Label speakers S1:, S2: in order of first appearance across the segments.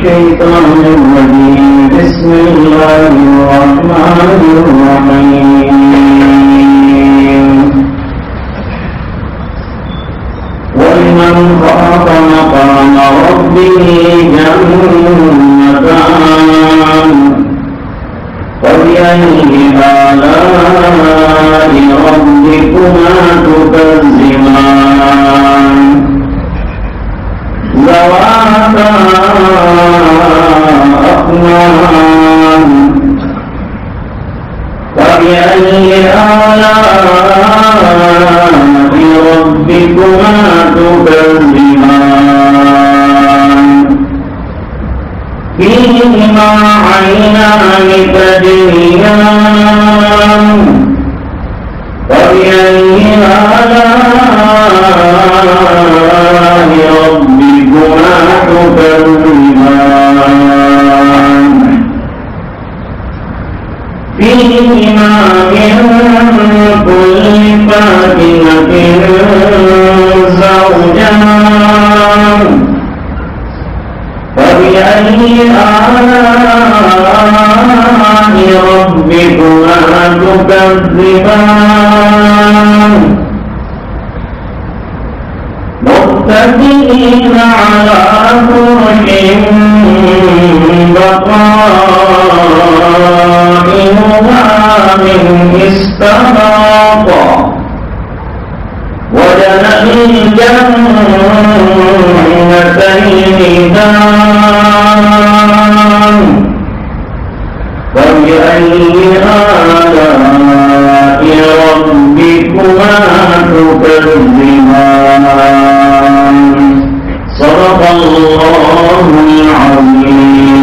S1: الشيطان الرجيم بسم الله الرحمن الرحيم ولمن خاف مقام ربه جنتان فبأي آلاء ربكما تكذبان ذواتا أفنان فبأي آلاء ربكما تكذبان فيهما عينان تجريان فبأي آلاء ربكما تكذبان فيهما من كل فاكهة زوجان فبأي آلاء ربكما تكذبان متكئين على فرش بطائنها من استبرق وجنى الجنتين دان فبأي آلاء ربكما تكذبان صدق الله العظيم.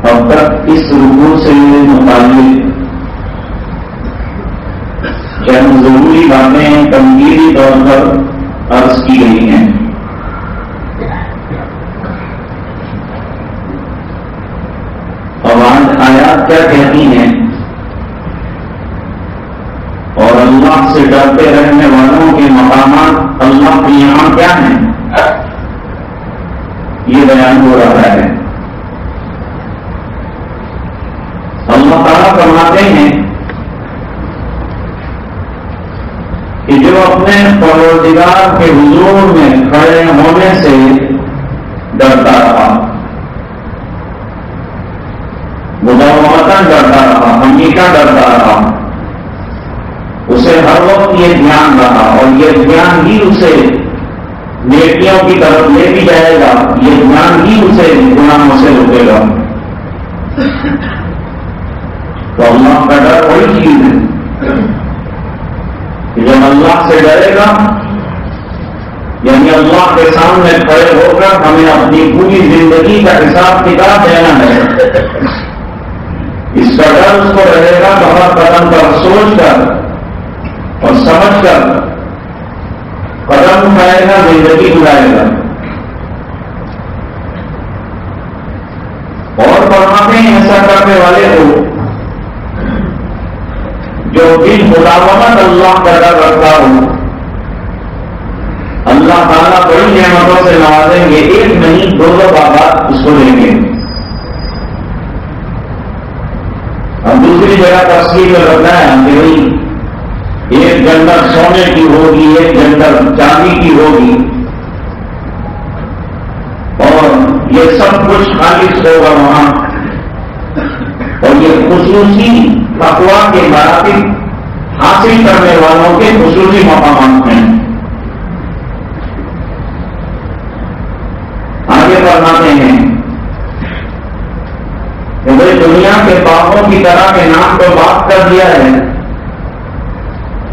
S1: اب تک اس رکوع سے متعلق چند ضروری باتیں تمہیدی طور پر عرض کی گئی ہیں. اب آیات کیا کہتی ہیں اور اللہ سے ڈرتے رہنے والوں کے مقامات اللہ کے یہاں کیا ہیں، یہ بیان ہو رہا ہے. اللہ تعالیٰ فرماتے ہیں کہ جو اپنے پروردگار کے حضور میں کھڑے ہونے سے ڈرتا رہا، مداومتاً ڈرتا رہا، ہمیشہ ڈرتا رہا، اسے ہر وقت یہ دھیان رہا اور یہ دھیان ہی اسے نیکیوں کی طرف لے بھی جائے گا، یہ دھیان ہی اسے گناہوں سے روکے گا. تو اللہ کا ڈر وہی چیز ہے کہ جب اللہ سے ڈرے گا، یعنی اللہ کے سامنے کھڑے ہو کر ہمیں اپنی پوری زندگی کا حساب کتاب دینا ہے، اس کا ڈر اس کو رہے گا تو ہر قدم پر سوچ کر اور سمجھ کر قدم اٹھائے گا، زندگی گزارے گا. اور فرماتے ہیں ایسا کرنے والے کو جو دل مداومت اللہ کا ڈر رکھتا ہو، اللہ تعالیٰ بڑی نعمتوں سے نوازیں گے. ایک نہیں دو باغات اس کو دیں گے. ہم دوسری جگہ تفصیل میں بتایا کہ بھائی ایک جنگل سونے کی ہوگی، ایک جنگل چاندی کی ہوگی، اور یہ سب کچھ خالص ہوگا وہاں، اور یہ خصوصی تقویٰ کے مراتب حاصل کرنے والوں کے خصوصی مقامات ہیں. آگے فرماتے ہیں کہ بھائی دنیا کے باغوں کی طرح کے نام کو بات کر دیا ہے،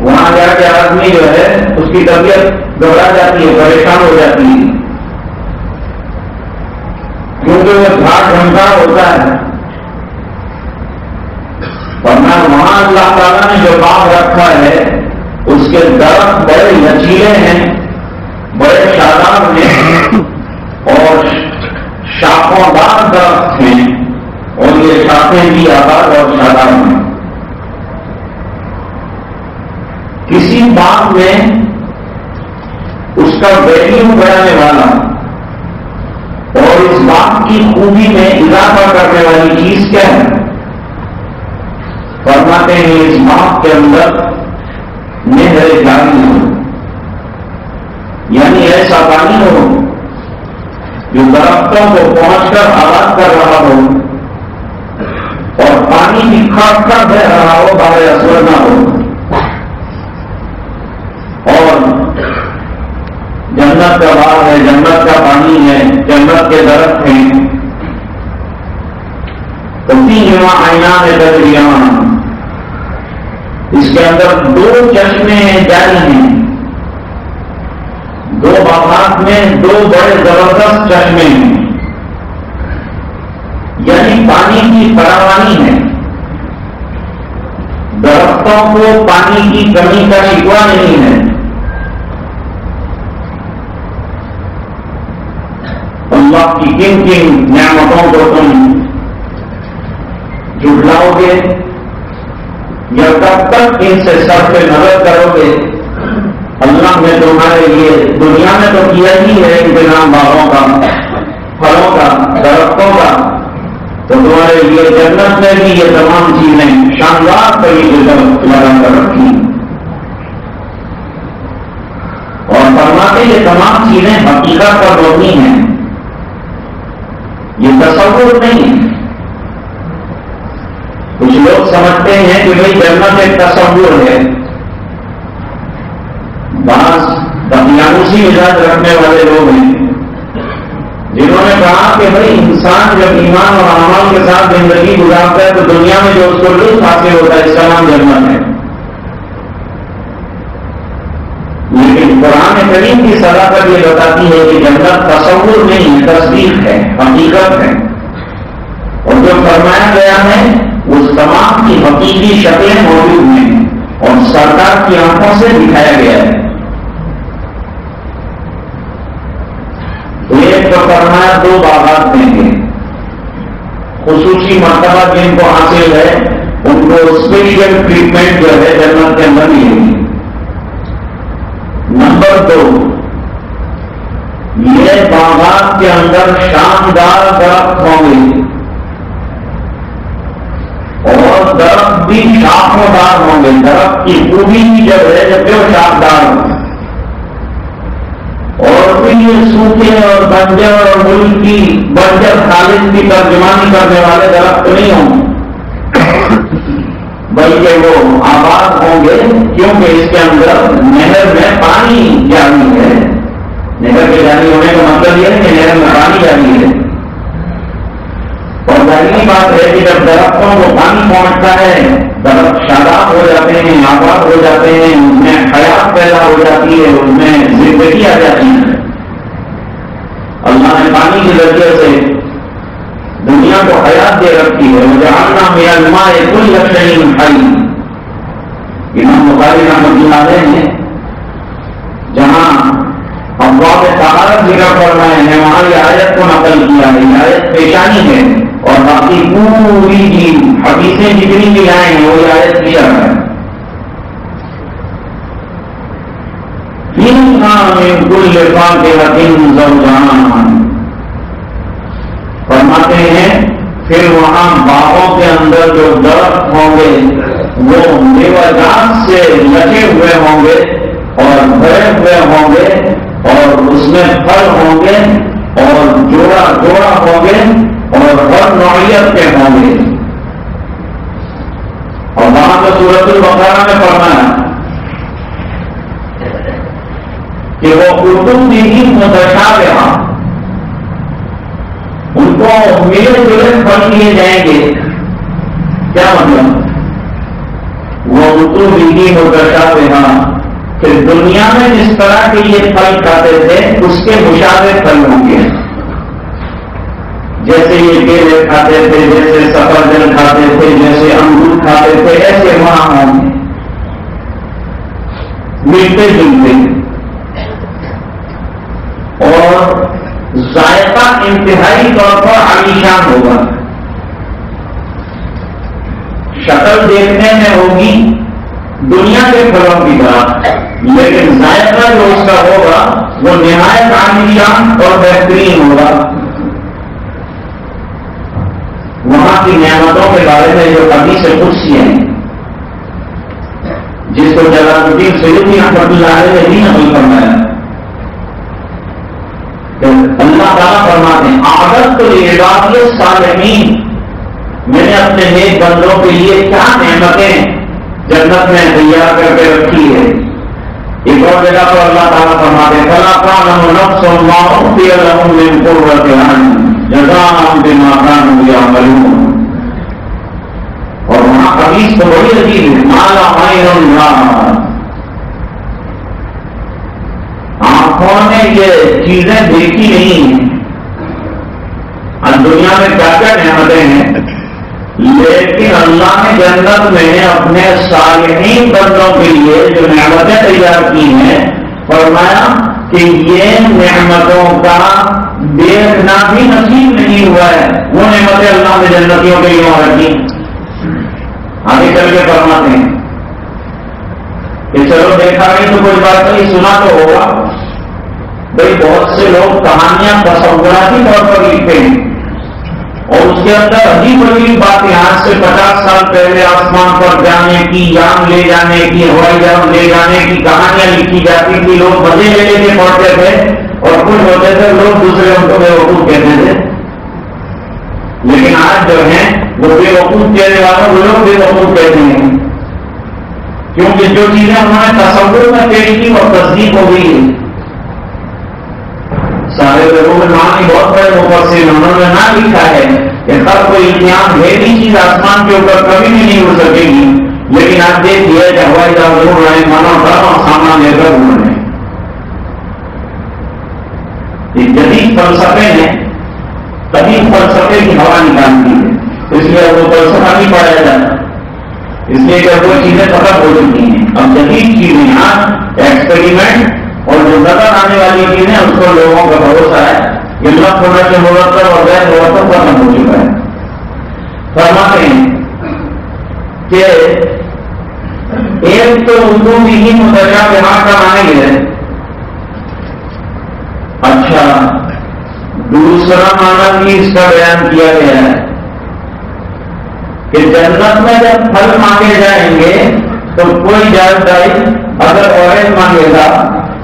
S1: وہاں جا کے آدمی جو ہے اس کی طبیعت گھبرا جاتی ہے، پریشان ہو جاتی ہے، کیونکہ وہ گھاٹ ڈھنکا ہوتا ہے. ورنہ وہاں اللہ تعالیٰ نے جو باغ رکھا ہے اس کے درخت بڑے لچیلے ہیں، بڑے شاداب ہیں اور شاخوں دار درخت ہیں، اور یہ شاخیں بھی آباد اور شاداب ہیں. کا ویلیو بڑھانے والا اور اس بات کی خوبی میں اضافہ کرنے والی چیز کیا ہے؟ فرماتے ہیں اس باغ کے اندر نہر جاری ہو، یعنی ایسا پانی ہو جو درختوں کو پہنچ کر آباد کر رہا ہو اور پانی بھی کھٹ کر بہ رہا ہو، بارے اثر نہ ہو، اور جنت کا باغ ہے، جنت کا پانی ہے، جنت کے درخت ہیں، تو فیہما عینان تجریان، اس کے اندر 2 چشمے جاری ہیں، 2 باغات میں 2 بڑے زبردست چشمے ہیں، یعنی پانی کی فراوانی ہے، درختوں کو پانی کی کمی کا شکوہ نہیں ہے۔ اللہ کی کن کن نعمتوں کو تم جھٹلاؤ گے یا کب تک ان سے سر پہ نظر کرو گے؟ اللہ نے تمہارے لیے دنیا میں تو کیا ہی ہے انتظام باغوں کا، پھلوں کا، درختوں کا، تو تمہارے لیے جنت میں بھی یہ تمام چیزیں شاندار طریقے سے لگا کر رکھی، اور فرماتے یہ تمام چیزیں حقیقت پر مبنی ہیں، یہ تصور نہیں ہے۔ کچھ لوگ سمجھتے ہیں کہ بھئی جنت ایک تصور ہے، بعض دقیانوسی مزاج رکھنے والے لوگ ہیں جنہوں نے کہا کہ بھئی انسان جب ایمان اور اعمال کے ساتھ زندگی گزارتا ہے تو دنیا میں جو اس کو لطف حاصل ہوتا ہے اس کا نام جنت ہے، لیکن قرآن کریم کی صداقت یہ بتاتی ہے کہ جنت تصور نہیں، تصدیق ہے، حقیقت ہے، اور جو فرمایا گیا ہے اس تمام کی حقیقی شکلیں موجود ہیں اور سرکار کی آنکھوں سے دکھایا گیا ہے۔ ایک تو فرمایا 2 باغات دیں گے، خصوصی مرتبہ جن کو حاصل ہے ان کو اسپیشل ٹریٹمنٹ جو ہے جنت کے اندر ملے گی۔ نمبر 2، یہ باغات کے اندر شاندار درخت ہوں گے اور درخت بھی شاخوں دار ہوں گے، درخت کی خوبی جب ہے جب وہ شاخدار ہوں، اور پھر یہ سوکھے اور بنجر اور ملکی بنجر خالص کی ترجمانی کرنے والے درخت نہیں ہوں بلکہ وہ آباد ہوں گے، کیونکہ اس کے اندر نہر میں پانی جاری ہے۔ نہر کے جاری ہونے کا مطلب یہ ہے کہ نہر میں پانی جاری ہے، اور ظاہری بات ہے کہ جب درختوں کو پانی پہنچتا ہے درخت شاداب ہو جاتے ہیں، آباد ہو جاتے ہیں، ان میں حیات پیدا ہو جاتی ہے، ان میں زندگی آ جاتی ہے۔ اللہ نے پانی کے ذریعے سے دنیا کو حیات دے رکھی ہے۔ وجعلنا من الماء كل شيء حي، امام بخاری رحمۃ اللہ علیہ نے جہاں ابواب طہارت ذکر فرمائے ہیں وہاں یہ آیت کو نقل کیا ہے، یہ آیت پیشانی ہے، اور باقی پوری کی حدیثیں جتنی بھی آئے ہیں وہ یہ آیت کی جاتا ہے۔ من كل فاكهة زوجان، فرماتے ہیں پھر وہاں باغوں کے اندر جو درخت ہوں گے وہ میوجات سے لگے ہوئے ہوں گے اور بھرے ہوئے ہوں گے، اور اس میں پھل ہوں گے اور جوڑا جوڑا ہوں گے اور ہر نوعیت کے ہوں گے۔ اور وہاں تو سورۃ البقرہ میں فرمایا کہ وہ کتب بھی متشابہہ، ان کو ملے جلے پھل دیے جائیں گے۔ کیا مطلب؟ وہ کتب بھی متشابہہ، کہ دنیا میں جس طرح کے یہ پھل کھاتے تھے اس کے مشابہ پھل ہوں گے، جیسے یہ کیلے کھاتے تھے، جیسے سفرجل کھاتے تھے، جیسے انگور کھاتے تھے، ایسے وہاں ہوں گے، ملتے جلتے، اور ذائقہ انتہائی طور پر عالیشان ہوگا۔ شکل دیکھنے میں ہوگی دنیا کے پھلوں کی طرح، لیکن ذائقہ جو اس کا ہوگا وہ نہایت عالیشان اور بہترین ہوگا. وہاں کی نعمتوں کے بارے میں جو حدیث قدسی ہیں جس کو جلال الدین سیوطی رحمۃ اللہ علیہ نے بھی نقل فرمایا کہ اللہ تعالیٰ فرماتے ہیں عادت لعبادی الصالحین، میں نے اپنے نیک بندوں کے لیے کیا نعمتیں جنت میں تیار کر کے رکھی ہے. ایک اور جگہ پر اللہ تعالیٰ فرماتے ہیں فَلَا تَعْلَمُ نَفْسٌ مَا أُخْفِيَ لَهُم مِّن قُرَّةِ أَعْيُنٍ جَزَاءً بِمَا كَانُوا يَعْمَلُونَ. اور وہاں حدیث تو بڑی عجیب ہے، مَا لَا عَيْنٌ رَأَتْ، آنکھوں نے یہ چیزیں دیکھی نہیں ہیں. آج دنیا میں کیا کیا نعمتیں ہیں، لیکن اللہ نے جنت میں اپنے صالحین بندوں کے لیے جو نعمتیں تیار کی ہیں فرمایا کہ یہ نعمتوں کا دیکھنا بھی نصیب نہیں ہوا ہے. وہ نعمتیں اللہ نے جنتیوں کے لیے وہاں رکھی. آگے چل کے فرماتے ہیں کہ چلو دیکھا نہیں تو کوئی بات نہیں، سنا تو ہوگا. بھائی بہت سے لوگ کہانیاں تصوراتی طور پر لکھتے ہیں اور اس کے اندر عجیب عجیب باتیں، آج سے 50 سال پہلے آسمان پر جانے کی، یان لے جانے کی، ہوائی جہاز لے جانے کی کہانیاں لکھی جاتی تھی. لوگ مزے لے کے پڑھتے تھے اور خوش ہوتے تھے، لوگ دوسرے ان کو بے وقوف کہتے تھے. لیکن آج جو ہیں وہ بے وقوف کہنے والوں کو لوگ بے وقوف کہتے ہیں، کیونکہ جو چیزیں انہوں نے تصور میں پیش کی وہ تصدیق ہو گئی ہے. سارے لوگوں میں معنی بہت بڑے مفسر انہوں نے نہ لکھا ہے کہ ہر کوئی امتحان ہے بھی چیز آسمان کے اوپر کبھی بھی نہیں ہو سکے گی. لیکن آپ دیکھیے کہ ہوائی جہاز اڑ رہے ہیں، مانو ڈر اور سامان لے کر اڑ رہے ہیں. یہ جدید فلسفے نے قدیم فلسفے کی ہوا نکال دی ہے، اس لیے وہ فلسفہ نہیں پڑھایا جاتا، اس لیے کہ وہ چیزیں ختم ہو چکی ہیں. اب جدید چیزیں آج ایکسپیریمنٹ اور جو نظر آنے والی چیزیں اس کو لوگوں کا بھروسہ ہے کہ لفظ ہونے سے مرتب اور غیر مرتب ختم ہو چکا ہے. فرماتے ہیں کہ ایک تو اردو میں ہی متشابہات کا معنی ہے. اچھا، دوسرا معنی بھی اس کا بیان کیا گیا ہے کہ جنت میں جب پھل مانگے جائیں گے تو کوئی جانکاری اگر اورنج مانگے گا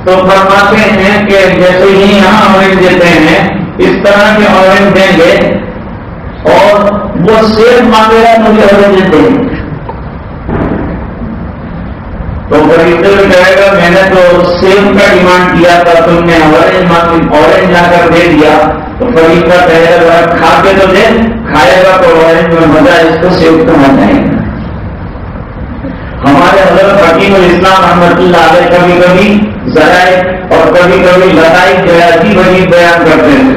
S1: تو فرماتے ہیں کہ جیسے ہی یہاں اورنج دیتے ہیں اس طرح کے اورنج دیں گے، اور وہ سیب مانگے گا مجھے اورنج دیتے ہیں. تو خریدار کہے گا میں نے تو سیب کا ڈیمانڈ کیا تھا، تم نے اورنج لا کر دے دیا. تو خریدار کہے گا کھا کے تو دے، کھائے گا تو اورنج میں مزہ، اس کو سیب کا مزہ آئے گا. ہمارے حضرت حکیم الاسلام رحمۃ اللہ علیہ کبھی کبھی ذرائع اور کبھی کبھی لطائف عجیب عجیب بیان کرتے ہیں.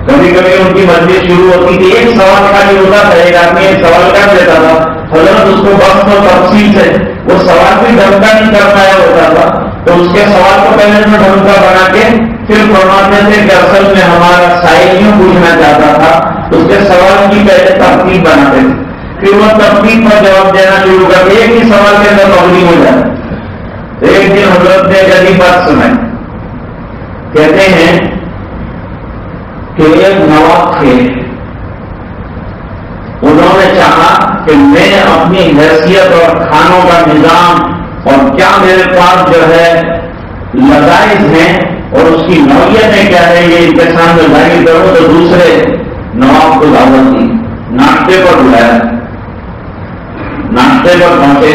S1: کبھی کبھی ان کی مجلس شروع ہوتی تھی، ایک سوال خالی ہوتا تھا، ایک آدمی ایک سوال کر دیتا تھا، حضرت اس کو بخش و تفصیل سے وہ سوال بھی ڈھنگ کا نہیں کر پایا ہوتا تھا، تو اس کے سوال کو پہلے میں ڈھنگ کا بنا کے پھر فرماتے تھے کہ اصل میں ہمارا سائل یوں پوچھنا چاہتا تھا. اس کے سوال کی پہلے ترتیب بناتے تھے، پھر وہ ترتیب پر جواب دینا شروع کر، ایک ہی سوال کے اندر مغلوب ہو جاتا. ایک دن حضرت نے ایک عجیب بات سنائی. کہتے ہیں کہ ایک نواب تھے، انہوں نے چاہا کہ میں اپنی حیثیت اور کھانوں کا نظام اور کیا میرے پاس جو ہے لذائذ ہیں اور اس کی نوعیتیں کیا ہے یہ ان کے سامنے ظاہر کروں. تو دوسرے نواب کو دعوت دی، ناشتے پر بلایا. ناشتے پر پہنچے،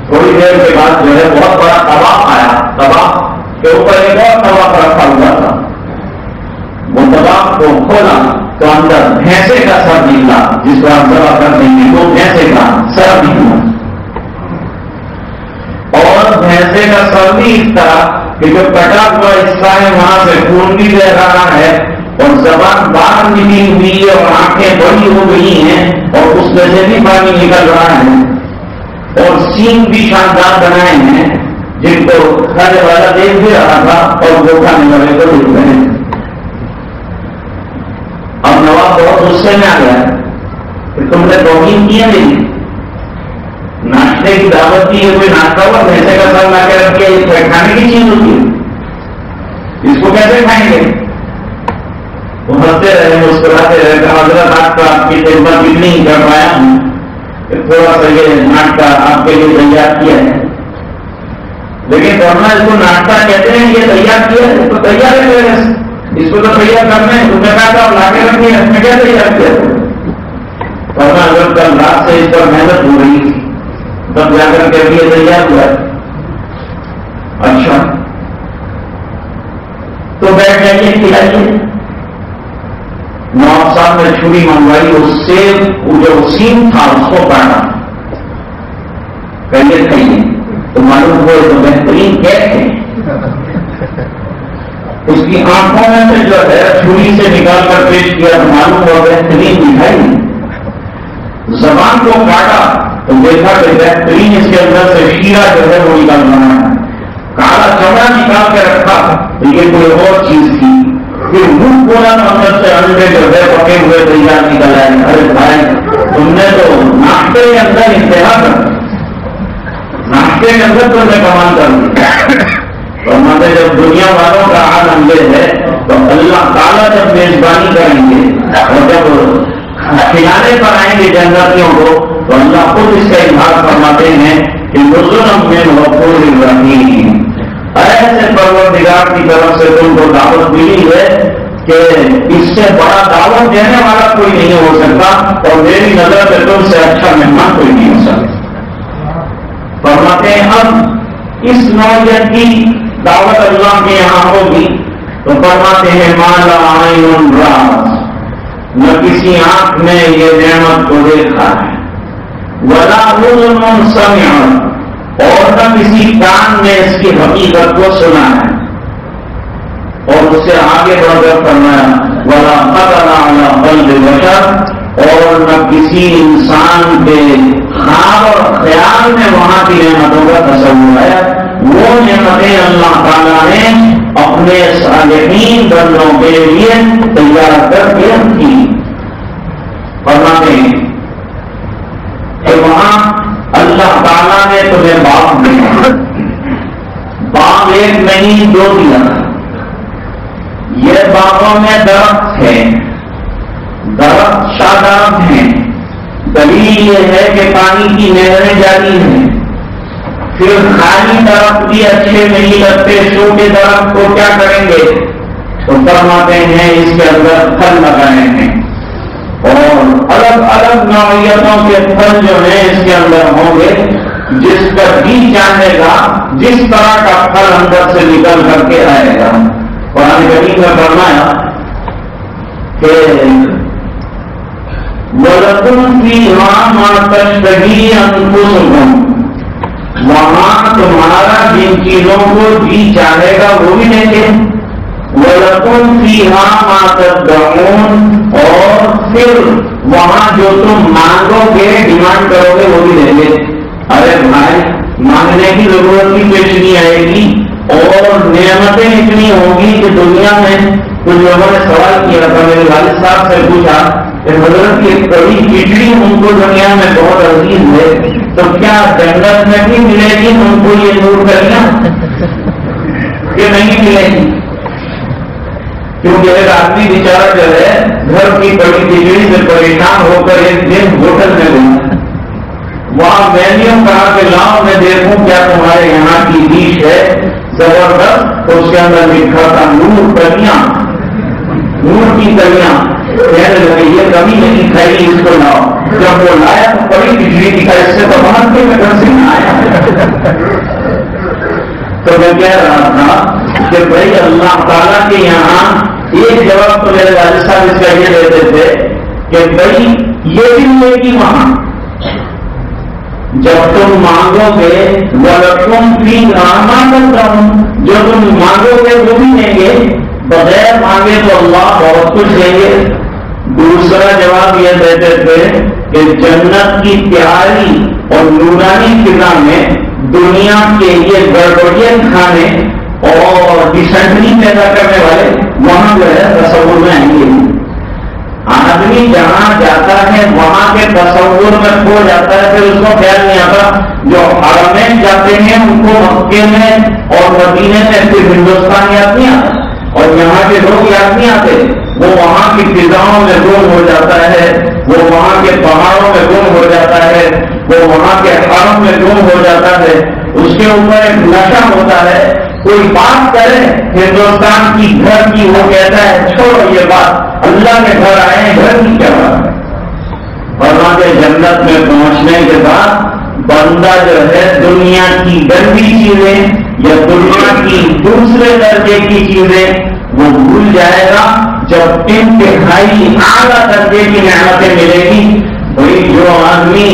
S1: تھوڑی دیر کے بعد جو ہے بہت بڑا کباب آیا. کباب کے اوپر ایک اور کباب رکھا ہوا تھا. وہ کباب کو کھولا تو اندر بھینسے کا سر نکلا، جس کو آپ ذبح کر دیں گے وہ بھینسے کا سر نکلا. اور بھینسے کا سر بھی اس طرح کہ جو کٹا ہوا حصہ ہے وہاں سے خون بھی بہ رہا ہے اور زبان باہر نکلی ہوئی ہے اور آنکھیں بڑی ہو گئی ہیں اور اس میں سے بھی پانی نکل رہا ہے اور سینگ بھی شاندار بنائے ہیں جن کو کھانے والا دیکھ بھی رہا تھا اور وہ کھانے والے کو دیکھ رہے ہیں. اب نواب بہت غصے میں آ گیا کہ تم نے توہین کی ہے نہیں، ناشتے کی دعوت کی ہے، کوئی ناشتہ ہوا بھینسے کا سر لا کے رکھ کے کھانے کی چیز ہوتی ہے. کیسے کھائیں گے؟ وہ ہنستے رہے, مسکراتے رہے, کہ حضرت آپ کی خدمت اتنی ہی کر پایا ہوں کہ تھوڑا سا یہ ناشتہ آپ کے لیے تیار کیا ہے. لیکن فرمایا اس کو ناشتہ کہتے ہیں, یہ تیار کیا ہے, اس کو تیار ہے, اس کو تو تیار کرنا ہے, تم نے کہا تھا لا کے رکھنی ہے, اس میں کیا تیار کیا؟ فرمایا اگر کل رات سے اس پر محنت ہو رہی تھی تب جا کر کے یہ تیار ہوا. اچھا تو بیٹھ جائیے, کھلائیے. نواب صاحب نے چھری منگوائی, اس سے جو سیم تھا اس کو کاٹا, پہلے کھائیے تو معلوم ہو تو بہترین کیک ہے. اس کی آنکھوں میں سے جو ہے چھری سے نکال کر پیش کیا تو معلوم ہوا بہترین مٹھائی. زبان کو کاٹا تو دیکھا کہ بہترین اس کے اندر سے شیرہ جو ہے وہ نکال رہا ہے. کالا چمڑا نکال کے رکھا تو یہ کوئی اور چیز تھی. پھر منہ بولا تو اندر سے انڈے جو ہے پکے ہوئے تیار نکل آئے. ارے بھائی تم نے تو ناشتے کے اندر انتہا کر, ناشتے کے اندر تم نے کمال کر دیا. فرماتے جب دنیا والوں کا حال یہ ہے تو اللہ تعالیٰ جب میزبانی کریں گے اور جب کھلانے پر آئیں گے جنتیوں کو تو اللہ خود اس کا اظہار فرماتے ہیں کہ نزلا من غفور رحیم. ایسے پروردگار کی طرف سے تم کو دعوت ملی ہے کہ اس سے بڑا دعوت دینے والا کوئی نہیں ہو سکتا, اور میری نظر سے تم سے اچھا مہمان کوئی نہیں ہو سکتا. فرماتے ہیں اب اس نوعیت کی دعوت اللہ کے یہاں ہوگی تو فرماتے ہیں مالا عین رات, نہ کسی آنکھ نے یہ نعمت کو دیکھا ہے, ولا اذن سمعت, اور نہ کسی کان نے اس کی حقیقت کو سنا ہے. اور اس سے آگے بڑھ کر فرمایا ولا خطر علی قلب بشر, اور نہ کسی انسان کے خواب اور خیال میں وہاں کی نعمتوں کا تصور ہے. وہ نعمتیں اللہ تعالیٰ نے اپنے صالحین بندوں کے لیے تیار کر کے رکھی. فرماتے ہیں کہ وہاں اللہ تعالیٰ نے تمہیں باغ دیا, باغ ایک نہیں دو دیا. یہ باغوں میں درخت ہے, درخت شاداب ہیں, دلیل یہ ہے کہ پانی کی نہریں جاری ہیں. پھر خالی درخت بھی اچھے نہیں لگتے, چھوٹے درخت کو کیا کریں گے تو فرماتے ہیں اس کے اندر پھل لگائے ہیں, اور الگ الگ نوعیتوں کے پھل جو ہیں اس کے اندر ہوں گے. جس کا جی چاہے گا جس طرح کا پھل اندر سے نکل کر کے آئے گا. قرآن کریم میں فرمایا کہ وَلَكُمْ فِيهَا مَا تَشْتَهِي أَنفُسُكُمْ, وہاں تمہارا جن چیزوں کو جی چاہے گا وہ بھی دیں گے. وَلَكُمْ فِيهَا مَا تَدَّعُونَ, اور پھر وہاں جو تم مانگو گے ڈیمانڈ کرو گے وہ بھی دیں گے. ارے بھائی مانگنے کی ضرورت ہی پیش نہیں آئے گی, اور نعمتیں اتنی ہوں گی کہ دنیا میں کچھ لوگوں نے سوال کیا تھا, میرے والد صاحب سے پوچھا کہ حضرت کی کڑی کھچڑی ان کو دنیا میں بہت عزیز ہے, تو کیا جنت میں بھی ملے گی ان کو یہ دور کرنا کہ نہیں ملے گی؟ کیونکہ ایک آدمی بیچارہ جو ہے گھر کی کڑی کھچڑی سے پریشان ہو کر ایک دن ہوٹل میں گیا, وہاں مینیو کہا کہ لاؤ میں دیکھوں کیا تمہارے یہاں کی ڈش ہے زبردست. اس کے اندر لکھا تھا نور کلیاں, نور کی کلیاں. کہنے لگے یہ کبھی نہیں کھائی, اس کو لاؤ. جب وہ لایا تو بڑی کھچڑی دکھا, اس سے تو بہت کے گھر سے نہ آیا. تو میں کہہ رہا تھا کہ بھائی اللہ تعالیٰ کے یہاں ایک جواب تو میرے والد صاحب اس کا یہ دیتے تھے کہ بھائی یہ بھی ملے گی وہاں جب تم مانگو گے. وَلَكُمْ فِيهَا مَا تَدَّعُونَ, جو تم مانگو گے وہ بھی دیں گے, بغیر مانگے تو اللہ بہت کچھ دیں گے. دوسرا جواب یہ دیتے تھے کہ جنت کی پیاری اور نورانی فضا میں دنیا کے یہ گڑبڑیاں کھانے اور ڈسینٹری پیدا کرنے والے وہاں جو ہے تصور میں آئیں گے. آدمی جہاں جاتا ہے وہاں کے تصور میں کھو جاتا ہے, پھر اس کو خیال نہیں آتا. جو حرمین جاتے ہیں ان کو مکے میں اور مدینے میں پھر ہندوستان یاد نہیں آتا. اور یہاں کے لوگ یاد نہیں آتے، وہ وہاں کی فضاؤں میں گم ہو جاتا ہے، وہ وہاں کے پہاڑوں میں گم ہو جاتا ہے، وہ وہاں کے حرم میں گم ہو جاتا ہے، اس کے اوپر ایک نشہ ہوتا ہے۔ کوئی بات کرے ہندوستان کی گھر کی، وہ کہتا ہے چھوڑو یہ بات، اللہ کے گھر آئے ہیں، گھر کی کیا بات ہے۔ فرماتے جنت میں پہنچنے کے بعد بندہ جو ہے دنیا کی گندی چیزیں یا دنیا کی دوسرے درجے کی چیزیں وہ بھول جائے گا۔ جب انتہائی اعلیٰ درجے کی نعمتیں ملے گی، بھائی جو آدمی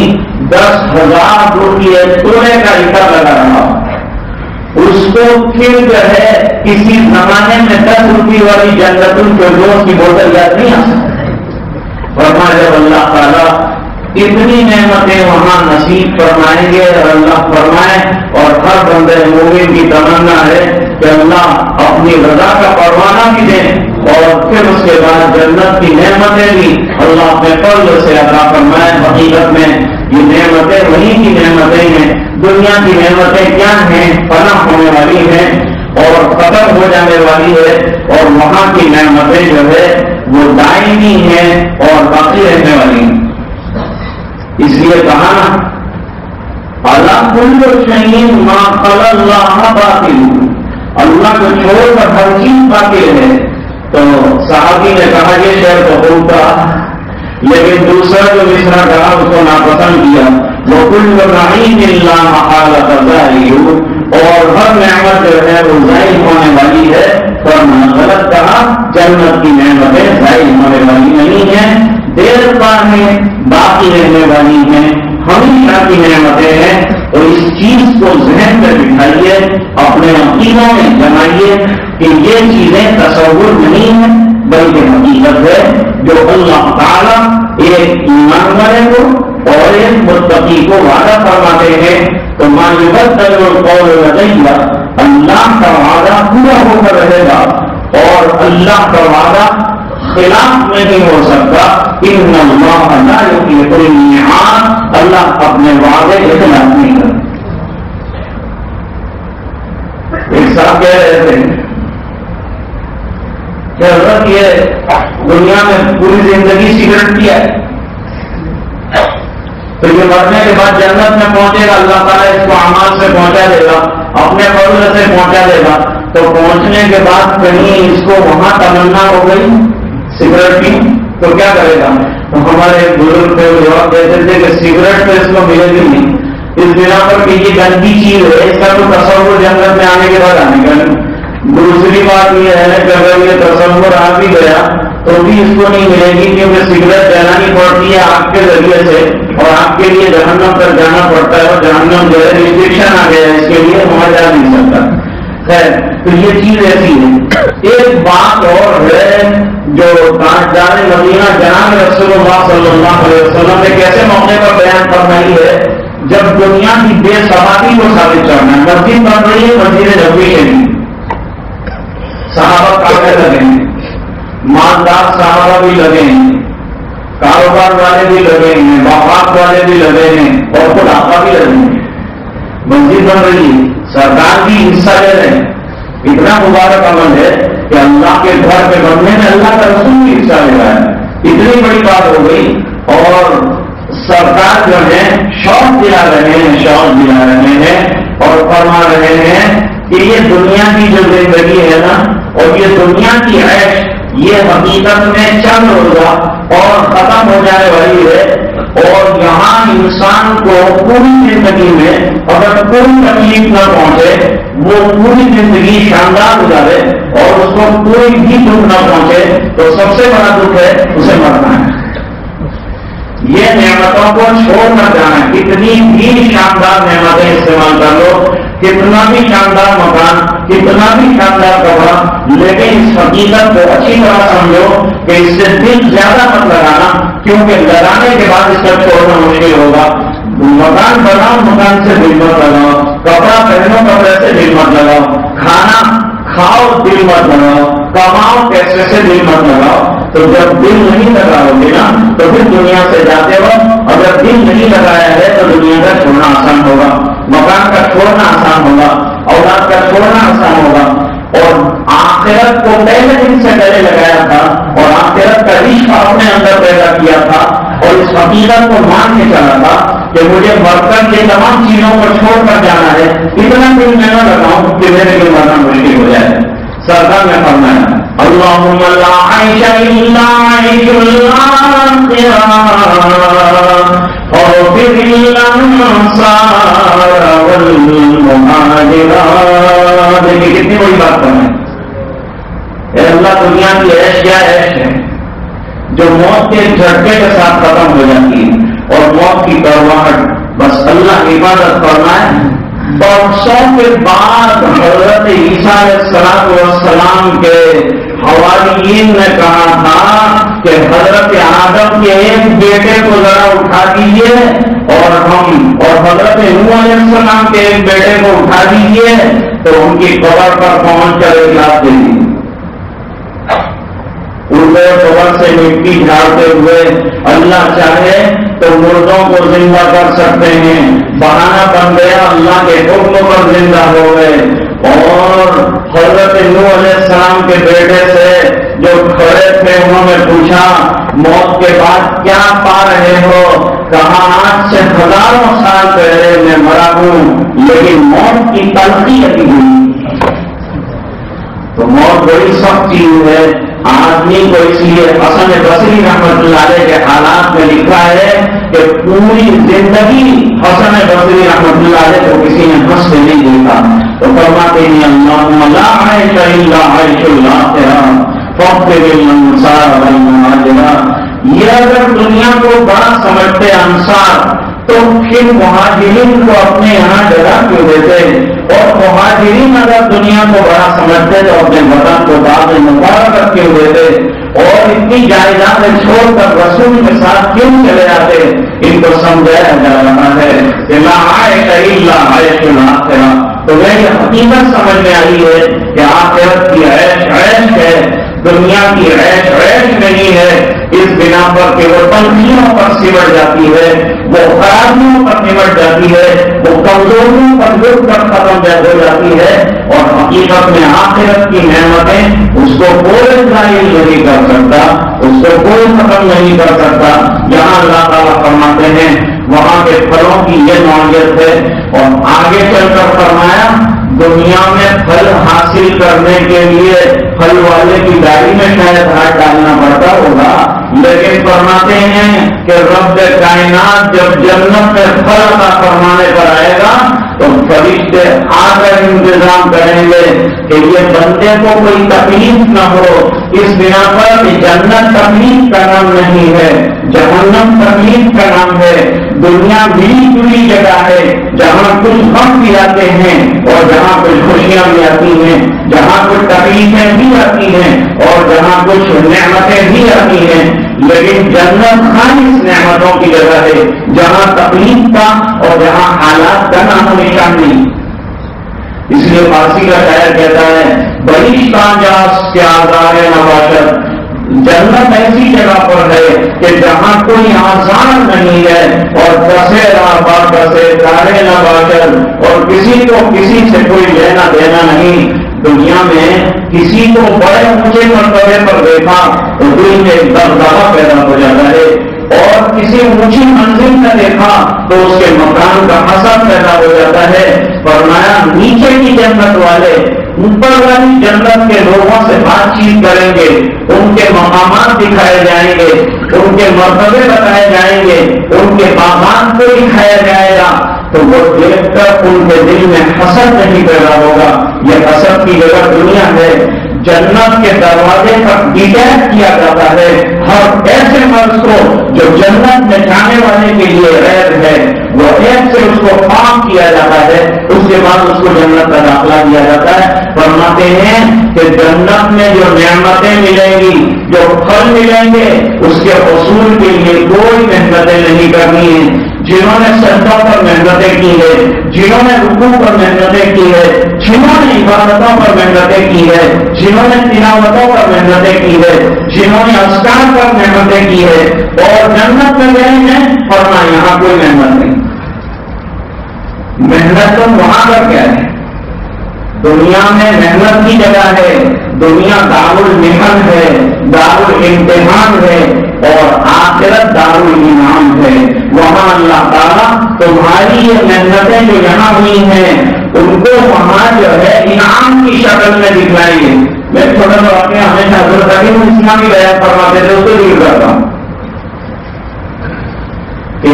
S1: 10,000 روپئے سونے کا حساب لگا رہا اس کو پھر جو ہے کسی زمانے میں 10 روپئے والی جنت الفردوس کی بوتل یاد نہیں آ سکتی۔ فرمایا جب اللہ تعالیٰ اتنی نعمتیں وہاں نصیب فرمائیں گے، اور اللہ فرمائے اور ہر بندے مومن کی تمنا ہے کہ اللہ اپنی رضا کا پروانہ بھی دے، اور پھر اس کے بعد جنت کی نعمتیں بھی اللہ اپنے فضل سے عطا فرمائے۔ حقیقت میں یہ نعمتیں وہی کی نعمتیں ہیں، دنیا کی نعمتیں کیا ہیں؟ فنا ہونے والی ہیں اور ختم ہو جانے والی ہے، اور وہاں کی نعمتیں جو ہے وہ دائمی ہیں اور باقی رہنے والی ہیں۔ اس لیے کہا اللہ کل شیء ما خلا اللہ باطل، اللہ کو چھوڑ کر ہر چیز باطل ہے۔ تو صحابی نے کہا یہ شعر تو خوب کہا، لیکن دوسرا جو مصرع کہا اس کو ناپسند کیا، وَكُلُّ نَعِيمٍ لَا مَحَالَةَ زَائِلٌ، اور ہر نعمت جو ہے وہ زائل ہونے والی ہے۔ فرمایا غلط کہا، جنت کی نعمتیں زائل ہونے والی نہیں ہیں، دیر پا ہیں، باقی رہنے والی ہیں، ہمیشہ کی نعمتیں ہیں۔ اور اس چیز کو ذہن میں بٹھائیے، اپنے عقیدوں میں جمائیے کہ یہ چیزیں تصور نہیں ہیں بلکہ حقیقت ہے، جو اللہ تعالیٰ ایک ایمان والے کو اور ایک متقی کو وعدہ فرماتے ہیں۔ تو ما یبدل القول لدی، اللہ کا وعدہ پورا ہو کر رہے گا، اور اللہ کا وعدہ خلاف نہیں ہو سکتا۔ ان اللہ لا یخلف المیعاد، اللہ اپنے وعدے کے خلاف نہیں کرتا۔ ایک صاحب کہہ رہے تھے کہ حضرت یہ دنیا میں پوری زندگی سگریٹ پیا ہے، تو یہ مرنے کے بعد جنت میں پہنچے گا، اللہ تعالیٰ اس کو اعمال سے پہنچا دے گا، اپنے فضل سے پہنچا دے گا۔ تو پہنچنے کے بعد کہیں اس کو وہاں تمنا ہو گئی سگریٹ کی، تو کیا کرے گا؟ تو ہمارے بزرگ تھے وہ جواب دیتے تھے کہ سگریٹ تو اس کو ملے گی نہیں، اس بنا پر کہ یہ گندی چیز ہے، اس کا تو تصور جنت میں آنے کے بعد آنے کا نہیں۔ دوسری بات یہ ہے کہ اگر یہ تصور آ بھی گیا تو بھی اس کو نہیں ملے گی، کیونکہ سگریٹ جلانی پڑتی ہے آپ کے ذریعے سے، اور آپ کے لیے جہنم پر جانا پڑتا ہے، اور جہنم جو ہے ریسٹرکشن آ گیا ہے اس کے لیے، وہاں جا نہیں سکتا۔ خیر، تو یہ چیز ایسی ہے۔ ایک بات اور ہے جو تاجدار مدینہ جناب رسول اللہ صلی اللہ علیہ وسلم نے کیسے موقع پر بیان فرمائی ہے، جب دنیا کی بے ثباتی کو ثابت کرنا ہے۔ مسجد بن رہی ہے، مسجد نبوی کے لیے صحابہ کافی لگے ہیں، مالدار صحابہ بھی لگے ہیں، کاروبار والے بھی لگے ہیں، باغات والے بھی لگے ہیں، اور خود آقا بھی لگے ہیں۔ مسجد بن رہی ہے، سرکار بھی حصہ لے رہے ہیں۔ اتنا مبارک عمل ہے کہ اللہ کے گھر پہ بننے میں اللہ کا رسول بھی حصہ لے رہا ہے، اتنی بڑی بات ہو گئی۔ اور سرکار جو ہے شوق دلا رہے ہیں، شوق دلا رہے ہیں، اور فرما رہے ہیں کہ یہ دنیا کی جو زندگی ہے نا، اور یہ دنیا کی عیش، یہ حقیقت میں چند روزہ اور ختم ہو جانے والی ہے۔ اور یہاں انسان کو پوری زندگی میں اگر کوئی تکلیف نہ پہنچے، وہ پوری زندگی شاندار گزارے، اور اس کو کوئی بھی دکھ نہ پہنچے، تو سب سے بڑا دکھ ہے اسے مرنا ہے۔ یہ نعمتوں کو چھوڑ کر جانا ہے، کتنی بھی شاندار نعمتیں استعمال کر لو، کتنا بھی شاندار مکان، کتنا بھی شاندار کپڑا، لیکن اس حقیقت کو اچھی طرح سمجھو کہ اس سے دل زیادہ مت لگانا، کیونکہ لگانے کے بعد اس کا چھوڑنا مشکل ہوگا۔ مکان بناؤ، مکان سے دل مت لگاؤ، کپڑا پہنو، کپڑے سے دل مت لگاؤ، کھانا کھاؤ دل مت لگاؤ، کماؤ پیسے سے دل مت لگاؤ۔ تو جب دل نہیں لگاؤ گے نا تو پھر دنیا سے جاتے ہو، اگر دل نہیں لگایا ہے تو دنیا کا چھوڑنا آسان ہوگا، مکان کا چھوڑنا آسان ہوگا، اولاد کا چھوڑنا آسان ہوگا، اور آخرت کو پہلے دن سے گلے لگایا تھا اور آخرت کا عشق اپنے اندر پیدا کیا تھا اور اس حقیقت کو مان کے چلا تھا کہ مجھے مر کر یہ تمام چیزوں کو چھوڑ کر جانا ہے، اتنا دن میں نہ لگاؤں کہ میرے لیے مرنا مشکل ہو جائے. سرکار نے فرمایا اللہم لا عیش الا عیش الاخرہ اغفر للانصار والمہاجرات. دیکھیے کتنی بڑی بات کرنا ہے. اے اللہ، دنیا کی عیش کیا عیش ہے جو موت کے جھٹکے کے ساتھ ختم ہو جاتی ہے اور موت کی کرواہٹ بس اللہ کی عبادت کرنا ہے. برسوں کے بعد حضرت عیسیٰ علیہ السلام کے حواریین نے کہا تھا کہ حضرت آدم کے ایک بیٹے کو ذرا اٹھا دیجیے اور حضرت نوح علیہ السلام کے ایک بیٹے کو اٹھا دیجیے تو ان کی قبر پر پہنچ کر اجازت دے دی. اردو قبر سے مٹی جھاڑتے ہوئے اللہ چاہے تو مردوں کو زندہ کر سکتے ہیں. بہانہ بن گیا، اللہ کے حکم پر زندہ ہو گئے. اور حضرت نوح علیہ السلام کے بیٹے سے جو کھڑے تھے انہوں نے پوچھا موت کے بعد کیا پا رہے ہو؟ کہا آج سے ہزاروں سال پہلے میں مرا ہوں لیکن موت کی تلخی ابھی ہوئی. تو موت بڑی سخت چیز ہے. آدمی کو اس لیے حسن بصری رحمت اللہ علیہ کے حالات میں لکھا ہے کہ پوری زندگی حسن بصری رحمت اللہ علیہ کو کسی نے ہنس کے نہیں دیکھا. تو فرماتے ہیں اللہم لا عیش الا عیش الاخرہ فاغفر للانصار والمہاجرات. یہ اگر دنیا کو بڑا سمجھتے انصار تو پھر مہاجرین کو اپنے یہاں جگہ کیوں دیتے؟ اور مہاجرین اگر دنیا کو بڑا سمجھتے تو اپنے وطن کو بعد مبارکت کیوں دیتے؟ اور اتنی جائیدادیں چھوڑ کر رسول کے ساتھ کیوں چلے جاتے؟ ان کو سمجھایا جا رہا ہے کہ لا عیش الا عیش الاخرہ. تو یہ حقیقت سمجھ میں آئی ہے کہ آخرت کی عیش عیش ہے، دنیا کی عیش عیش نہیں ہے. اس بنا پر کہ وہ تنخیوں پر سمٹ جاتی ہے، وہ خرابیوں پر نمٹ جاتی ہے، وہ کمزوریوں پر لٹ کر ختم ہو جاتی ہے. اور حقیقت میں آخرت کی نعمتیں اس کو کوئی ظاہر نہیں کر سکتا، اس کو کوئی ختم نہیں کر سکتا. جہاں اللہ تعالیٰ فرماتے ہیں وہاں کے پھلوں کی یہ نوعیت ہے. اور آگے چل کر فرمایا دنیا میں پھل حاصل کرنے کے لیے پھل والے کی گاڑی میں شاید ہاتھ ڈالنا پڑتا ہوگا، لیکن فرماتے ہیں کہ رب کائنات جب جنت میں پھل عطا فرمانے پر آئے گا تو فرشتے آ کر انتظام کریں گے کہ یہ بندے کو کوئی تکلیف نہ ہو. اس بنا پر کہ جنت تکلیف کا نام نہیں ہے، جہنم تکلیف کا نام ہے. دنیا ملی جلی جگہ ہے جہاں کچھ غم بھی آتے ہیں اور جہاں کچھ خوشیاں بھی آتی ہیں، جہاں کچھ تکلیفیں بھی آتی ہیں اور جہاں کچھ نعمتیں بھی آتی ہیں. لیکن جنت خالص نعمتوں کی جگہ ہے جہاں تکلیف کا اور جہاں حالات کا نام و نشان نہیں. اس لیے فارسی کا شاعر کہتا ہے بہشتاں جاس کے آزار نباشت. جنت ایسی جگہ پر ہے کہ جہاں کوئی آزار نہیں ہے اور کسے رابا کسے کارے نباشت، اور کسی کو کسی سے کوئی لینا دینا نہیں. دنیا میں کسی کو بڑے اونچے مرتبے پر دیکھا تو دل میں ایک دبدبا پیدا ہو جاتا ہے، اور کسی اونچی منزل میں دیکھا تو اس کے مکان کا حسد پیدا ہو جاتا ہے. فرمایا نیچے کی جنت والے اوپر والی جنت کے لوگوں سے بات چیت کریں گے، ان کے مقامات دکھائے جائیں گے، ان کے مرتبے بتائے جائیں گے، ان کے باغات کو دکھایا جائے گا. تو وہ دیکھ کر ان کے دل میں حسد نہیں پیدا ہوگا. یہ حسد کی جگہ دنیا ہے. جنت کے دروازے پر ڈیٹیکٹ کیا جاتا ہے ہر ایسے مرض کو جو جنت میں جانے والے کے لیے غیر ہے، وہ ایک سے اس کو پاک کیا جاتا ہے، اس کے بعد اس کو جنت کا داخلہ دیا جاتا ہے. فرماتے ہیں کہ جنت میں جو نعمتیں ملیں گی، جو پھل ملیں گے، اس کے حصول کے لیے کوئی محنتیں نہیں کرنی ہیں. جنہوں نے سجدوں پر محنتیں کی ہے، جنہوں نے رکوع پر محنتیں کی ہے، جنہوں نے عبادتوں پر محنتیں کی ہے، جنہوں نے تلاوتوں پر محنتیں کی ہے، جنہوں نے اذکار پر محنتیں کی ہے اور جنت میں گئے ہیں، فرمایا یہاں کوئی محنت نہیں. محنت تو وہاں پر کیا ہے؟ دنیا میں محنت کی جگہ ہے، دنیا دارالمحن ہے، دارالامتحان ہے، اور آخرت دارالانعام ہے۔ وہاں اللہ تعالیٰ تمہاری یہ محنتیں جو یہاں ہوئی ہیں ان کو وہاں جو ہے انعام کی شکل میں دکھلائیں گے۔ میں چھوٹا سا واقعہ ہمیشہ حضرت علی اسلامی بیان فرماتے تھے، اس کو ذکر کرتا ہوں کہ